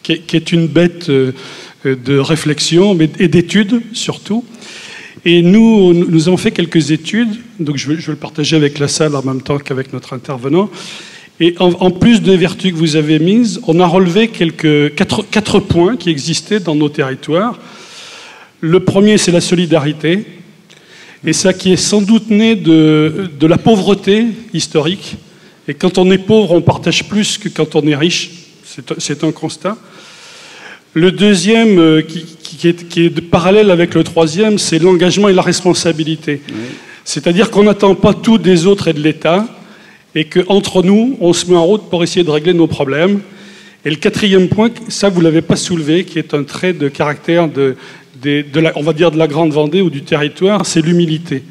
qui est une bête de réflexion et d'études surtout. Et nous avons fait quelques études, donc je vais le partager avec la salle en même temps qu'avec notre intervenant. Et en plus des vertus que vous avez mises, on a relevé quatre points qui existaient dans nos territoires. Le premier, c'est la solidarité, et ça qui est sans doute né de la pauvreté historique. Et quand on est pauvre, on partage plus que quand on est riche. C'est un constat. Le deuxième, qui est parallèle avec le troisième, c'est l'engagement et la responsabilité. Oui. C'est-à-dire qu'on n'attend pas tout des autres et de l'État, et qu'entre nous, on se met en route pour essayer de régler nos problèmes. Et le quatrième point, ça vous ne l'avez pas soulevé, qui est un trait de caractère on va dire de la Grande Vendée ou du territoire, c'est l'humilité.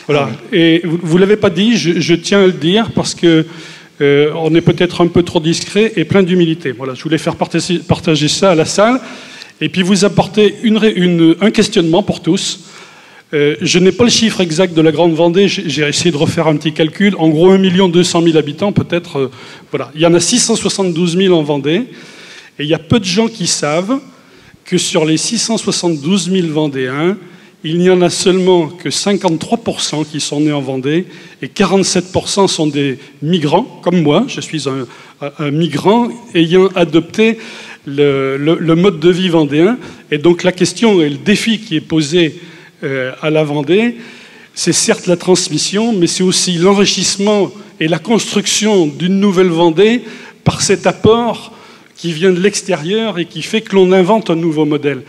Voilà. Et vous ne l'avez pas dit, je tiens à le dire, parce que on est peut-être un peu trop discret et plein d'humilité. Voilà, je voulais faire partager ça à la salle et puis vous apporter un questionnement pour tous. Je n'ai pas le chiffre exact de la Grande Vendée, j'ai essayé de refaire un petit calcul. En gros, 1 200 000 habitants, peut-être. Voilà. Il y en a 672 000 en Vendée et il y a peu de gens qui savent que sur les 672 000 Vendéens, il n'y en a seulement que 53% qui sont nés en Vendée et 47% sont des migrants, comme moi. Je suis un migrant ayant adopté le mode de vie vendéen. Et donc la question et le défi qui est posé à la Vendée, c'est certes la transmission, mais c'est aussi l'enrichissement et la construction d'une nouvelle Vendée par cet apport qui vient de l'extérieur et qui fait que l'on invente un nouveau modèle.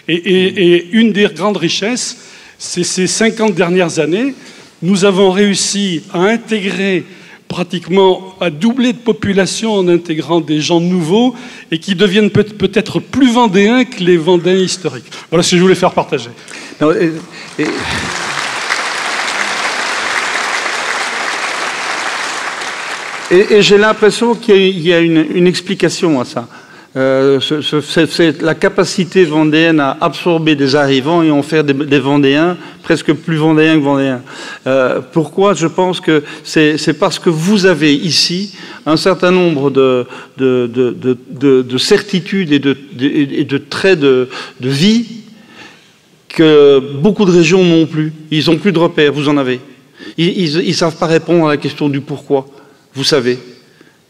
Et une des grandes richesses, c'est ces 50 dernières années, nous avons réussi à intégrer pratiquement, à doubler de population en intégrant des gens nouveaux et qui deviennent peut-être plus vendéens que les Vendéens historiques. Voilà ce que je voulais faire partager. Non, et j'ai l'impression qu'il y a une explication à ça. C'est la capacité vendéenne à absorber des arrivants et en faire des Vendéens presque plus Vendéens que Vendéens. Pourquoi? Je pense que c'est parce que vous avez ici un certain nombre de certitudes et de traits de vie que beaucoup de régions n'ont plus. Ils n'ont plus de repères, vous en avez. Ils ne savent pas répondre à la question du pourquoi. Vous savez.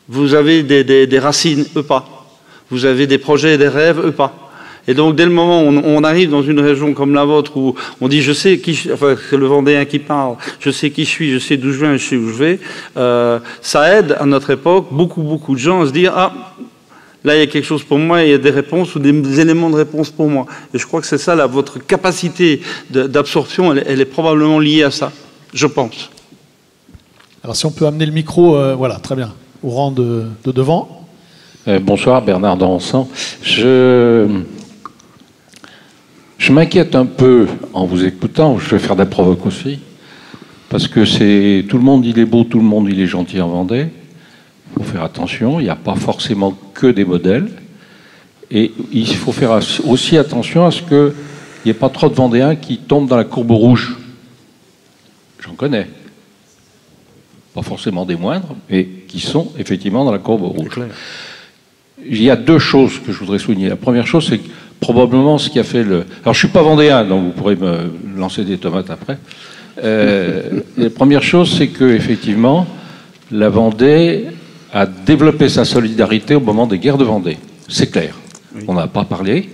Vous avez des racines, eux pas. Vous avez des projets et des rêves, eux pas. Et donc, dès le moment où on arrive dans une région comme la vôtre, où on dit, je sais qui, enfin, c'est le Vendéen qui parle, je sais qui je suis, je sais d'où je viens, je sais où je vais, ça aide, à notre époque, beaucoup de gens à se dire, ah, là, il y a quelque chose pour moi, il y a des réponses ou des éléments de réponse pour moi. Et je crois que c'est ça, là, votre capacité d'absorption, elle est probablement liée à ça, je pense. Alors, si on peut amener le micro, voilà, très bien, au rang de devant. Bonsoir, Bernard Dorançon. Je m'inquiète un peu en vous écoutant, je vais faire des provoques aussi, parce que c'est tout le monde il est beau, tout le monde il est gentil en Vendée. Il faut faire attention, il n'y a pas forcément que des modèles. Et il faut faire aussi attention à ce qu'il n'y ait pas trop de Vendéens qui tombent dans la courbe rouge. J'en connais. Pas forcément des moindres, mais qui sont effectivement dans la courbe rouge. Il y a deux choses que je voudrais souligner. La première chose, c'est que probablement ce qui a fait le... Alors, je ne suis pas vendéen, donc vous pourrez me lancer des tomates après. La première chose, c'est que effectivement, la Vendée à développer sa solidarité au moment des guerres de Vendée. C'est clair. Oui. On n'a pas parlé,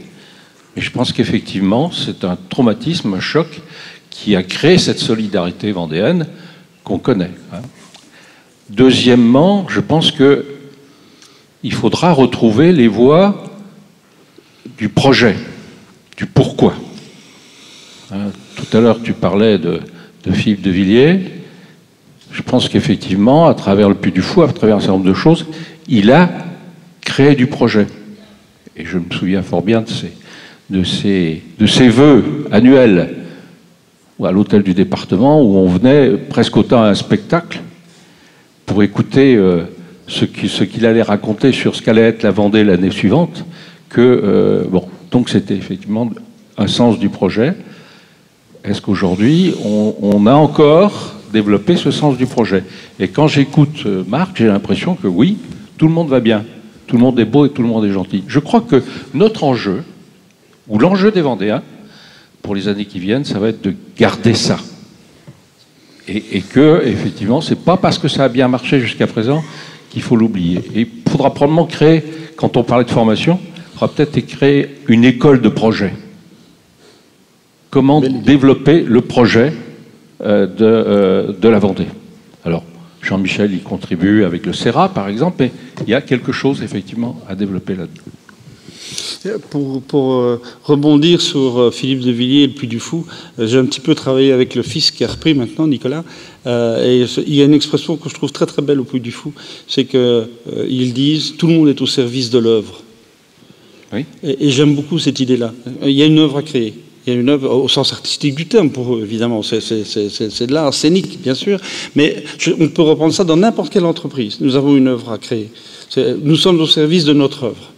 mais je pense qu'effectivement, c'est un traumatisme, un choc qui a créé cette solidarité vendéenne qu'on connaît. Deuxièmement, je pense qu'il faudra retrouver les voies du projet, du pourquoi. Tout à l'heure, tu parlais de Philippe de Villiers. Je pense qu'effectivement, à travers le Puy du Fou, à travers un certain nombre de choses, il a créé du projet. Et je me souviens fort bien de ses vœux annuels à l'hôtel du département, où on venait presque autant à un spectacle pour écouter ce qu'il allait raconter sur ce qu'allait être la Vendée l'année suivante, donc c'était effectivement un sens du projet. Est-ce qu'aujourd'hui, on a encore développé ce sens du projet? Et quand j'écoute Marc, j'ai l'impression que oui, tout le monde va bien, tout le monde est beau et tout le monde est gentil. Je crois que notre enjeu, ou l'enjeu des Vendéens, pour les années qui viennent, ça va être de garder ça. Et que, effectivement, c'est pas parce que ça a bien marché jusqu'à présent qu'il faut l'oublier. Et il faudra probablement créer, quand on parlait de formation, il faudra peut-être créer une école de projet. Comment développer le projet de la Vendée. Alors, Jean-Michel y contribue avec le CERA, par exemple, mais il y a quelque chose, effectivement, à développer là-dedans. Pour rebondir sur Philippe de Villiers et le Puy du Fou, j'ai un petit peu travaillé avec le fils qui a repris maintenant, Nicolas, et il y a une expression que je trouve très très belle au Puy du Fou, c'est qu'ils disent « tout le monde est au service de l'œuvre ». Oui. Et j'aime beaucoup cette idée-là. Il y a une œuvre à créer. Il y a une œuvre au sens artistique du terme pour eux, évidemment. C'est de l'art scénique, bien sûr. Mais on peut reprendre ça dans n'importe quelle entreprise. Nous avons une œuvre à créer. Nous sommes au service de notre œuvre.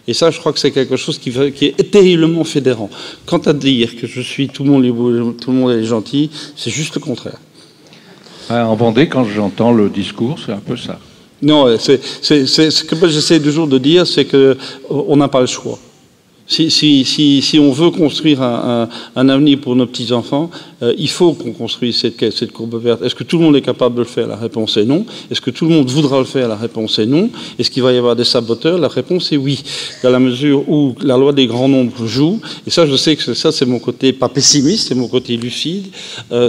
Et ça, je crois que c'est quelque chose qui est terriblement fédérant. Quant à dire que je suis tout le monde est beau, tout le monde est gentil, c'est juste le contraire. En Vendée, quand j'entends le discours, c'est un peu ça. Non, ce que j'essaie toujours de dire, c'est qu'on n'a pas le choix. Si on veut construire un avenir pour nos petits-enfants, il faut qu'on construise cette courbe verte. Est-ce que tout le monde est capable de le faire? La réponse est non. Est-ce que tout le monde voudra le faire? La réponse est non. Est-ce qu'il va y avoir des saboteurs? La réponse est oui. Dans la mesure où la loi des grands nombres joue, et ça je sais que ça c'est mon côté pas pessimiste, c'est mon côté lucide,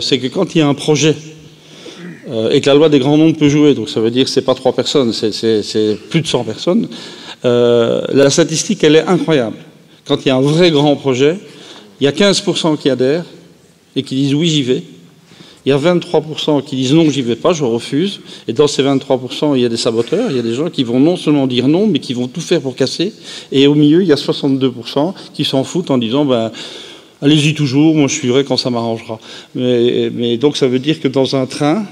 c'est que quand il y a un projet, et que la loi des grands nombres peut jouer, donc ça veut dire que c'est pas 3 personnes, c'est plus de 100 personnes, la statistique elle est incroyable. Quand il y a un vrai grand projet, il y a 15% qui adhèrent et qui disent oui, j'y vais. Il y a 23% qui disent non, j'y vais pas, je refuse. Et dans ces 23%, il y a des saboteurs, il y a des gens qui vont non seulement dire non, mais qui vont tout faire pour casser. Et au milieu, il y a 62% qui s'en foutent en disant allez-y toujours, moi je suivrai quand ça m'arrangera. Mais donc ça veut dire que dans un train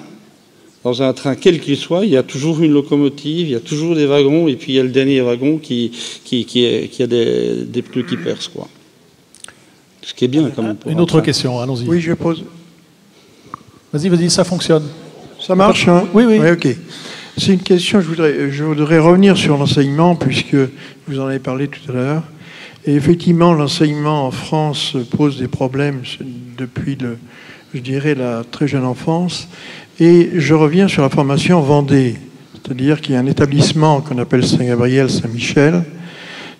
quel qu'il soit, il y a toujours une locomotive, il y a toujours des wagons, et puis il y a le dernier wagon qui a des pneus qui percent, quoi. Ce qui est bien quand même. Une autre question, allons-y. Oui, je pose. Vas-y, ça fonctionne. Ça marche, hein? Oui. Ouais, ok. C'est une question, je voudrais revenir sur l'enseignement, puisque vous en avez parlé tout à l'heure. Et effectivement, l'enseignement en France pose des problèmes depuis, la très jeune enfance. Et je reviens sur la formation en Vendée, c'est-à-dire qu'il y a un établissement qu'on appelle Saint-Gabriel-Saint-Michel,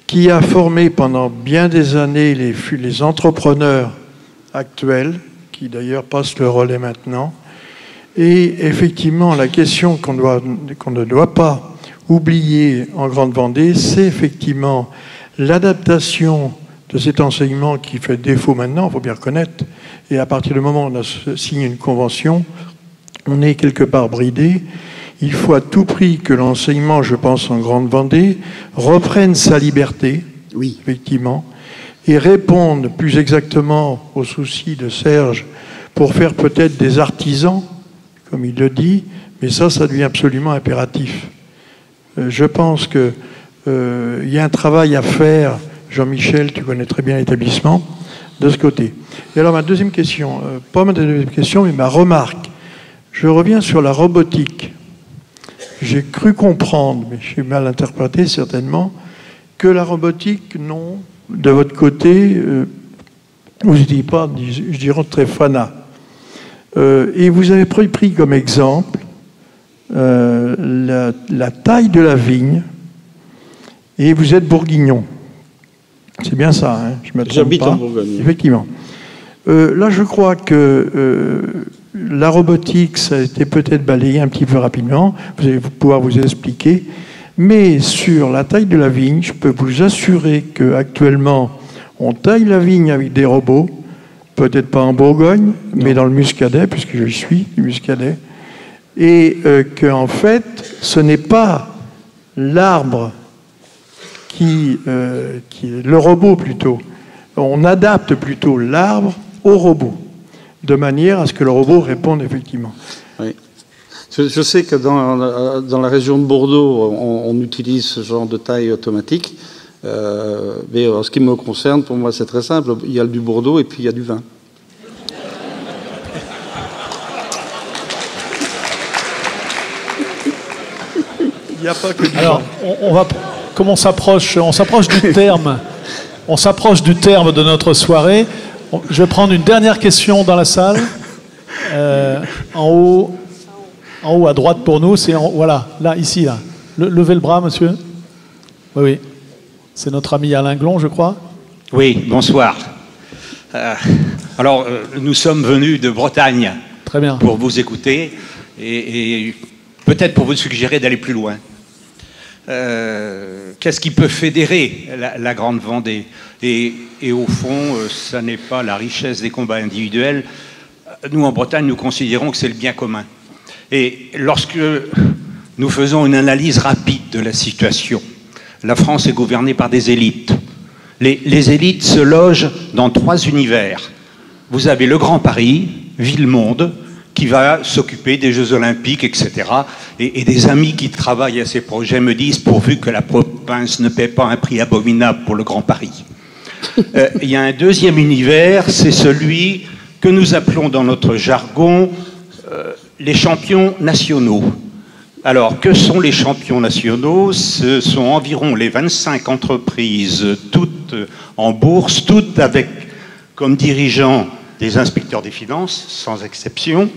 qui a formé pendant bien des années les entrepreneurs actuels, qui d'ailleurs passent le relais maintenant. Et effectivement, la question qu'on ne doit pas oublier en Grande Vendée, c'est effectivement l'adaptation de cet enseignement qui fait défaut maintenant, il faut bien reconnaître. Et à partir du moment où on a signé une convention, on est quelque part bridé. Il faut à tout prix que l'enseignement, je pense en Grande Vendée, reprenne sa liberté, oui, effectivement, et réponde plus exactement aux soucis de Serge pour faire peut-être des artisans, comme il le dit, mais ça devient absolument impératif. Je pense qu'il y a un travail à faire, Jean-Michel, tu connais très bien l'établissement, de ce côté. Et alors ma deuxième question, pas ma deuxième question, mais ma remarque. Je reviens sur la robotique. J'ai cru comprendre, mais je suis mal interprété certainement, que la robotique, non, de votre côté, vous ne dites pas, je dirais très fanat. Et vous avez pris comme exemple la taille de la vigne, et vous êtes bourguignon. C'est bien ça, hein, je me trompe pas. J'habite en Bourgogne. Effectivement. Là, je crois que la robotique, ça a été peut-être balayé un petit peu rapidement. Vous allez pouvoir vous expliquer. Mais sur la taille de la vigne, je peux vous assurer qu'actuellement, on taille la vigne avec des robots. Peut-être pas en Bourgogne, mais dans le Muscadet, puisque je suis du Muscadet. Et qu'en fait, ce n'est pas l'arbre qui est le robot plutôt. On adapte plutôt l'arbre au robot, de manière à ce que le robot réponde effectivement. Oui. Je sais que dans la région de Bordeaux, on utilise ce genre de taille automatique. Mais en ce qui me concerne, pour moi, c'est très simple. Il y a du Bordeaux et puis il y a du vin. Il n'y a pas que du Alors, comme on s'approche du terme, de notre soirée. Je vais prendre une dernière question dans la salle. En haut à droite pour nous, c'est voilà, là, ici, là. Levez le bras, monsieur. Oui, oui. C'est notre ami Alain Glon, je crois. Oui, bonsoir. Nous sommes venus de Bretagne. Très bien. Pour vous écouter et peut-être pour vous suggérer d'aller plus loin. Qu'est-ce qui peut fédérer la Grande Vendée? Et au fond, ça n'est pas la richesse des combats individuels. Nous, en Bretagne, nous considérons que c'est le bien commun. Et lorsque nous faisons une analyse rapide de la situation, la France est gouvernée par des élites. Les élites se logent dans 3 univers. Vous avez le Grand Paris, ville-monde, qui va s'occuper des Jeux Olympiques, etc. Et des amis qui travaillent à ces projets me disent, pourvu que la province ne paie pas un prix abominable pour le Grand Paris. Il y a un deuxième univers, c'est celui que nous appelons dans notre jargon les champions nationaux. Alors, que sont les champions nationaux? Ce sont environ les 25 entreprises, toutes en bourse, toutes avec comme dirigeants des inspecteurs des finances, sans exception,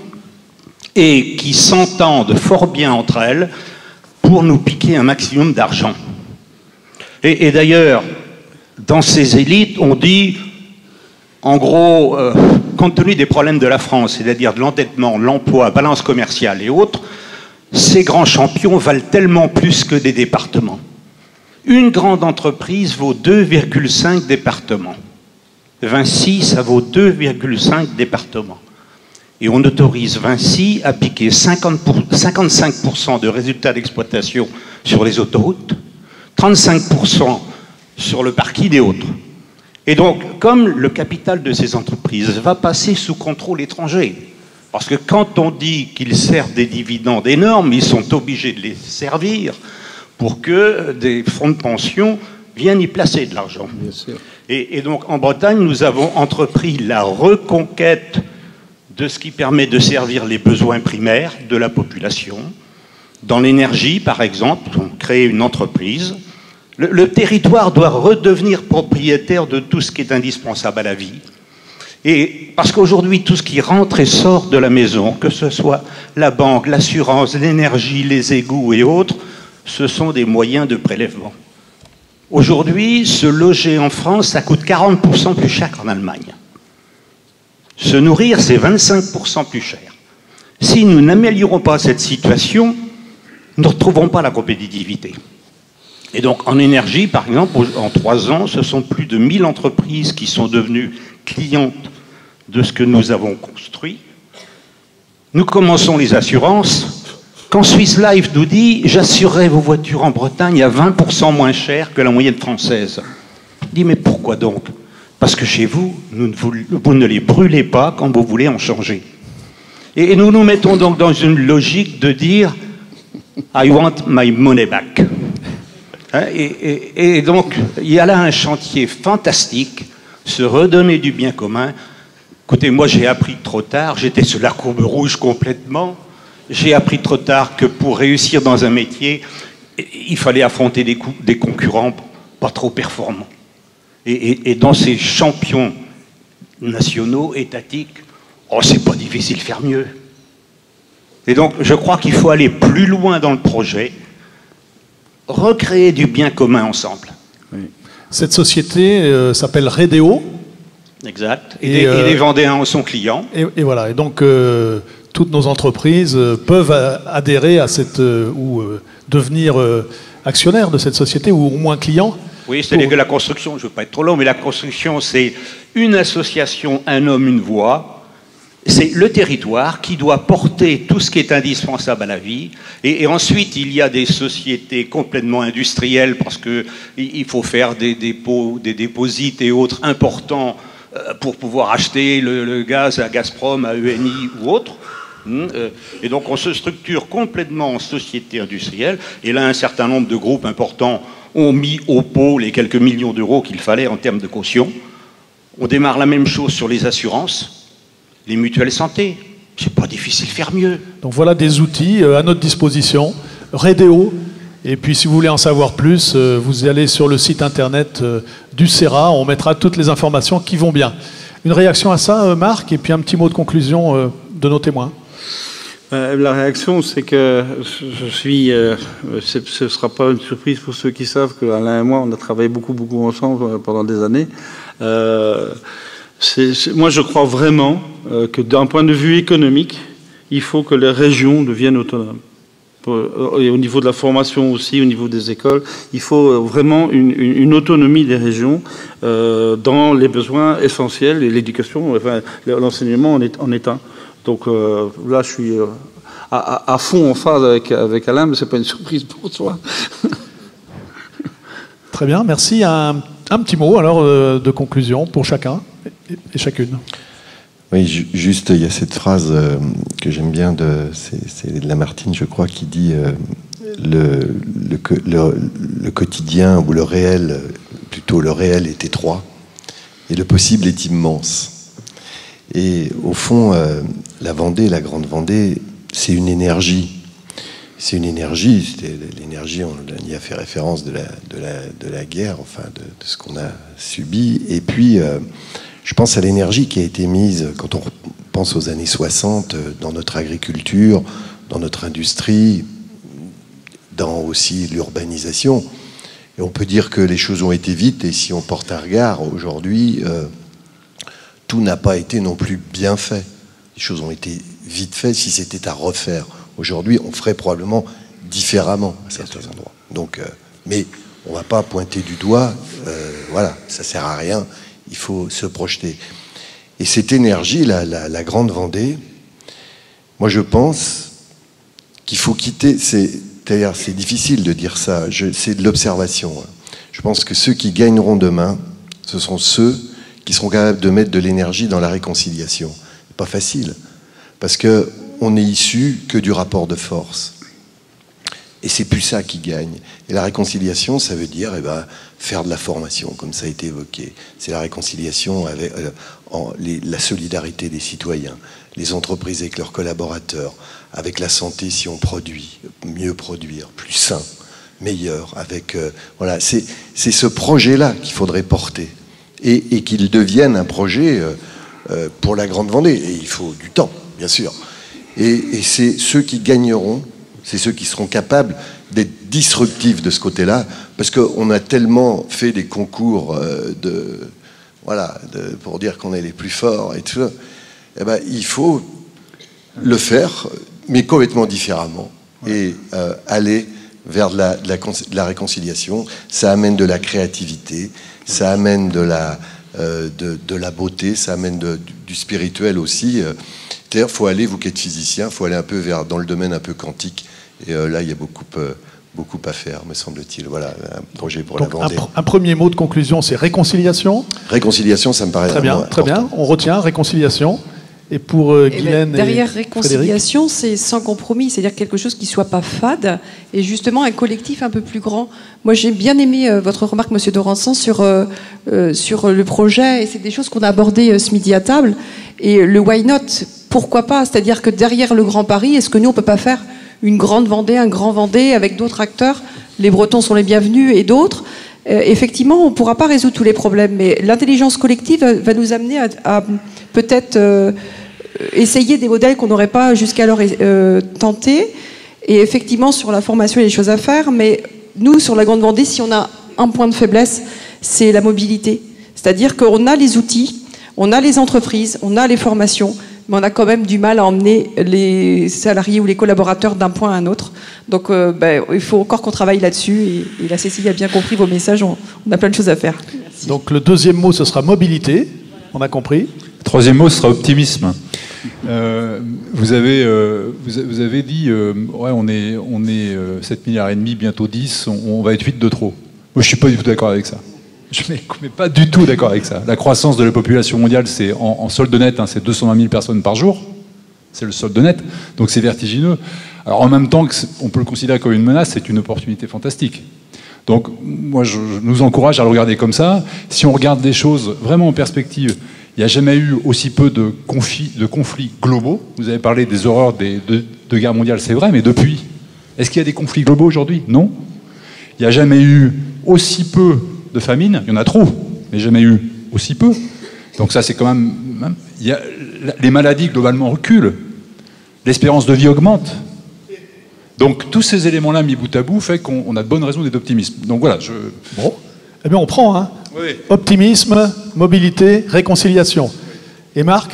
et qui s'entendent fort bien entre elles pour nous piquer un maximum d'argent. Et d'ailleurs, dans ces élites, on dit, en gros, compte tenu des problèmes de la France, c'est-à-dire de l'endettement, l'emploi, balance commerciale et autres, ces grands champions valent tellement plus que des départements. Une grande entreprise vaut 2,5 départements. Vinci, ça vaut 2,5 départements. Et on autorise Vinci à piquer 55% de résultats d'exploitation sur les autoroutes, 35% sur le parking et autres. Et donc, comme le capital de ces entreprises va passer sous contrôle étranger, parce que quand on dit qu'ils servent des dividendes énormes, ils sont obligés de les servir pour que des fonds de pension viennent y placer de l'argent. Et donc, en Bretagne, nous avons entrepris la reconquête de ce qui permet de servir les besoins primaires de la population. Dans l'énergie, par exemple, on crée une entreprise. Le territoire doit redevenir propriétaire de tout ce qui est indispensable à la vie. Et parce qu'aujourd'hui, tout ce qui rentre et sort de la maison, que ce soit la banque, l'assurance, l'énergie, les égouts et autres, ce sont des moyens de prélèvement. Aujourd'hui, se loger en France, ça coûte 40% plus cher qu'en Allemagne. Se nourrir, c'est 25% plus cher. Si nous n'améliorons pas cette situation, nous ne retrouverons pas la compétitivité. Et donc, en énergie, par exemple, en 3 ans, ce sont plus de 1000 entreprises qui sont devenues clientes de ce que nous avons construit. Nous commençons les assurances. Quand Swiss Life nous dit « J'assurerai vos voitures en Bretagne à 20% moins cher que la moyenne française », on dit « Mais pourquoi donc ?» Parce que chez vous, vous ne les brûlez pas quand vous voulez en changer. Et nous nous mettons donc dans une logique de dire « I want my money back ». Et donc, il y a là un chantier fantastique, se redonner du bien commun. Écoutez, moi j'ai appris trop tard, j'étais sur la courbe rouge complètement. J'ai appris trop tard que pour réussir dans un métier, il fallait affronter des concurrents pas trop performants. Et dans ces champions nationaux, étatiques, oh, c'est pas difficile de faire mieux. Et donc, je crois qu'il faut aller plus loin dans le projet, recréer du bien commun ensemble. Cette société s'appelle Redeo. Exact. Et les Vendéens sont clients. Et voilà. Et donc, toutes nos entreprises peuvent adhérer à cette ou devenir actionnaires de cette société ou au moins clients. Oui, c'est-à-dire que la construction, je ne veux pas être trop long, mais la construction, c'est une association, un homme, une voix. C'est le territoire qui doit porter tout ce qui est indispensable à la vie. Et ensuite, il y a des sociétés complètement industrielles parce qu'il faut faire des dépôts, des déposites et autres importants pour pouvoir acheter le gaz à Gazprom, à ENI ou autre. Et donc, on se structure complètement en société industrielle. Et là, un certain nombre de groupes importants ont mis au pot les quelques millions d'euros qu'il fallait en termes de caution. On démarre la même chose sur les assurances. Les mutuelles santé, c'est pas difficile de faire mieux. Donc voilà des outils à notre disposition, Redeo. Et puis si vous voulez en savoir plus, vous allez sur le site internet du CERA, on mettra toutes les informations qui vont bien. Une réaction à ça, Marc, et puis un petit mot de conclusion de nos témoins. La réaction, c'est que je suis... ce ne sera pas une surprise pour ceux qui savent qu'Alain et moi, on a travaillé beaucoup ensemble pendant des années. Moi, je crois vraiment que d'un point de vue économique, il faut que les régions deviennent autonomes. Et au niveau de la formation aussi, au niveau des écoles, il faut vraiment une autonomie des régions dans les besoins essentiels et l'éducation, enfin, l'enseignement en est un. Donc là, je suis à fond en phase avec Alain, mais ce n'est pas une surprise pour toi. Très bien, merci. Un petit mot alors de conclusion pour chacun et chacune. Oui, juste, il y a cette phrase que j'aime bien, c'est de Lamartine, je crois, qui dit le quotidien ou le réel, plutôt le réel est étroit et le possible est immense. Et au fond, la Vendée, la Grande Vendée, c'est une énergie. C'est une énergie, l'énergie, on y a fait référence de la guerre, enfin de ce qu'on a subi. Et puis, je pense à l'énergie qui a été mise, quand on pense aux années 60, dans notre agriculture, dans notre industrie, dans aussi l'urbanisation. Et on peut dire que les choses ont été vite, et si on porte un regard aujourd'hui, tout n'a pas été non plus bien fait. Les choses ont été vite faites. Si c'était à refaire aujourd'hui, on ferait probablement différemment à certains endroits. Donc, mais on ne va pas pointer du doigt, voilà, ça ne sert à rien. Il faut se projeter. Et cette énergie, la Grande Vendée, moi je pense qu'il faut quitter, c'est-à-dire c'est difficile de dire ça, c'est de l'observation. Je pense que ceux qui gagneront demain, ce sont ceux qui seront capables de mettre de l'énergie dans la réconciliation. Pas facile, parce qu'on n'est issu que du rapport de force. Et c'est plus ça qui gagne. Et la réconciliation, ça veut dire faire de la formation, comme ça a été évoqué. C'est la réconciliation avec la solidarité des citoyens, les entreprises avec leurs collaborateurs, avec la santé si on produit, mieux produire, plus sain, meilleur. Voilà, c'est ce projet-là qu'il faudrait porter et qu'il devienne un projet pour la Grande Vendée. Et il faut du temps, bien sûr. Et c'est ceux qui gagneront. C'est ceux qui seront capables d'être disruptifs de ce côté-là, parce qu'on a tellement fait des concours pour dire qu'on est les plus forts et tout ça. Eh ben, il faut le faire, mais complètement différemment, et aller vers de la réconciliation. Ça amène de la créativité, ça amène de la beauté, ça amène du spirituel aussi. Il faut aller, vous qui êtes physicien, il faut aller un peu dans le domaine un peu quantique. Et là, il y a beaucoup à faire, me semble-t-il. Voilà, un projet pour donc, la Vendée. Un premier mot de conclusion, c'est réconciliation. Réconciliation, ça me paraît très bien, important. Très bien, on retient réconciliation. Et pour Guylaine derrière et réconciliation, c'est sans compromis, c'est-à-dire quelque chose qui ne soit pas fade, et justement un collectif un peu plus grand. Moi, j'ai bien aimé votre remarque, Monsieur Dorançon, sur le projet, et c'est des choses qu'on a abordées ce midi à table. Et le why not, pourquoi pas? C'est-à-dire que derrière le Grand Paris, est-ce que nous, on ne peut pas faire une Grande Vendée, un Grand Vendée avec d'autres acteurs? Les Bretons sont les bienvenus et d'autres. Effectivement, on ne pourra pas résoudre tous les problèmes, mais l'intelligence collective va nous amener à peut-être essayer des modèles qu'on n'aurait pas jusqu'alors tentés. Et effectivement, sur la formation, il y a des choses à faire, mais nous, sur la Grande Vendée, si on a un point de faiblesse, c'est la mobilité. C'est-à-dire qu'on a les outils, on a les entreprises, on a les formations, mais on a quand même du mal à emmener les salariés ou les collaborateurs d'un point à un autre. Donc il faut encore qu'on travaille là-dessus. Et la Cécile a bien compris vos messages, on a plein de choses à faire. Merci. Donc le deuxième mot, ce sera mobilité, on a compris. Le troisième mot, ce sera optimisme. Vous avez dit, ouais, on est 7,5 milliards, bientôt 10, on va être 8 de trop. Moi, je suis pas du tout d'accord avec ça. Je ne suis pas du tout d'accord avec ça. La croissance de la population mondiale, c'est en solde net, hein, c'est 220 000 personnes par jour. C'est le solde net, donc c'est vertigineux. Alors en même temps, on peut le considérer comme une menace, c'est une opportunité fantastique. Donc moi, je nous encourage à le regarder comme ça. Si on regarde des choses vraiment en perspective, il n'y a jamais eu aussi peu de conflits globaux. Vous avez parlé des horreurs de guerre mondiale, c'est vrai, mais depuis, est-ce qu'il y a des conflits globaux aujourd'hui? Non. Il n'y a jamais eu aussi peu de famine, il y en a trop, mais jamais eu aussi peu. Donc ça, c'est quand même... les maladies, globalement, reculent. L'espérance de vie augmente. Donc tous ces éléments-là, mis bout à bout, fait qu'on a de bonnes raisons d'être optimistes. Donc voilà, Bon, eh bien on prend, hein. Oui. Optimisme, mobilité, réconciliation. Et Marc?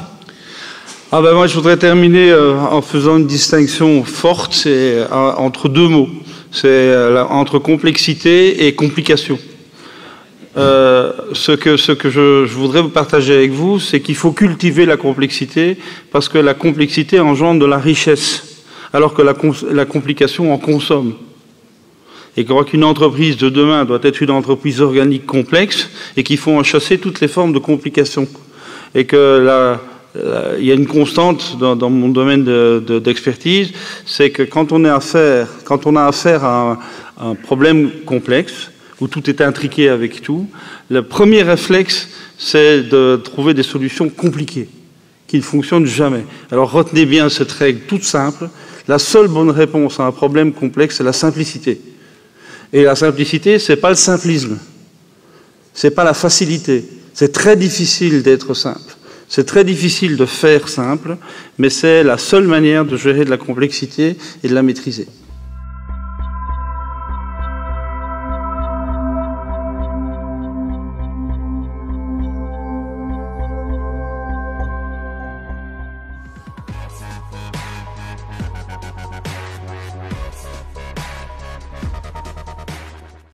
Moi, je voudrais terminer en faisant une distinction forte entre deux mots. C'est entre complexité et complication. Ce que je voudrais vous partager avec vous, c'est qu'il faut cultiver la complexité, parce que la complexité engendre de la richesse, alors que la complication en consomme. Et je crois qu'une entreprise de demain doit être une entreprise organique complexe, et qu'il faut en chasser toutes les formes de complications. Et que il y a une constante dans mon domaine d'expertise, c'est que quand on a affaire à un problème complexe, où tout est intriqué avec tout, le premier réflexe, c'est de trouver des solutions compliquées, qui ne fonctionnent jamais. Alors retenez bien cette règle toute simple, la seule bonne réponse à un problème complexe, c'est la simplicité. Et la simplicité, c'est pas le simplisme, c'est pas la facilité. C'est très difficile d'être simple, c'est très difficile de faire simple, mais c'est la seule manière de gérer de la complexité et de la maîtriser.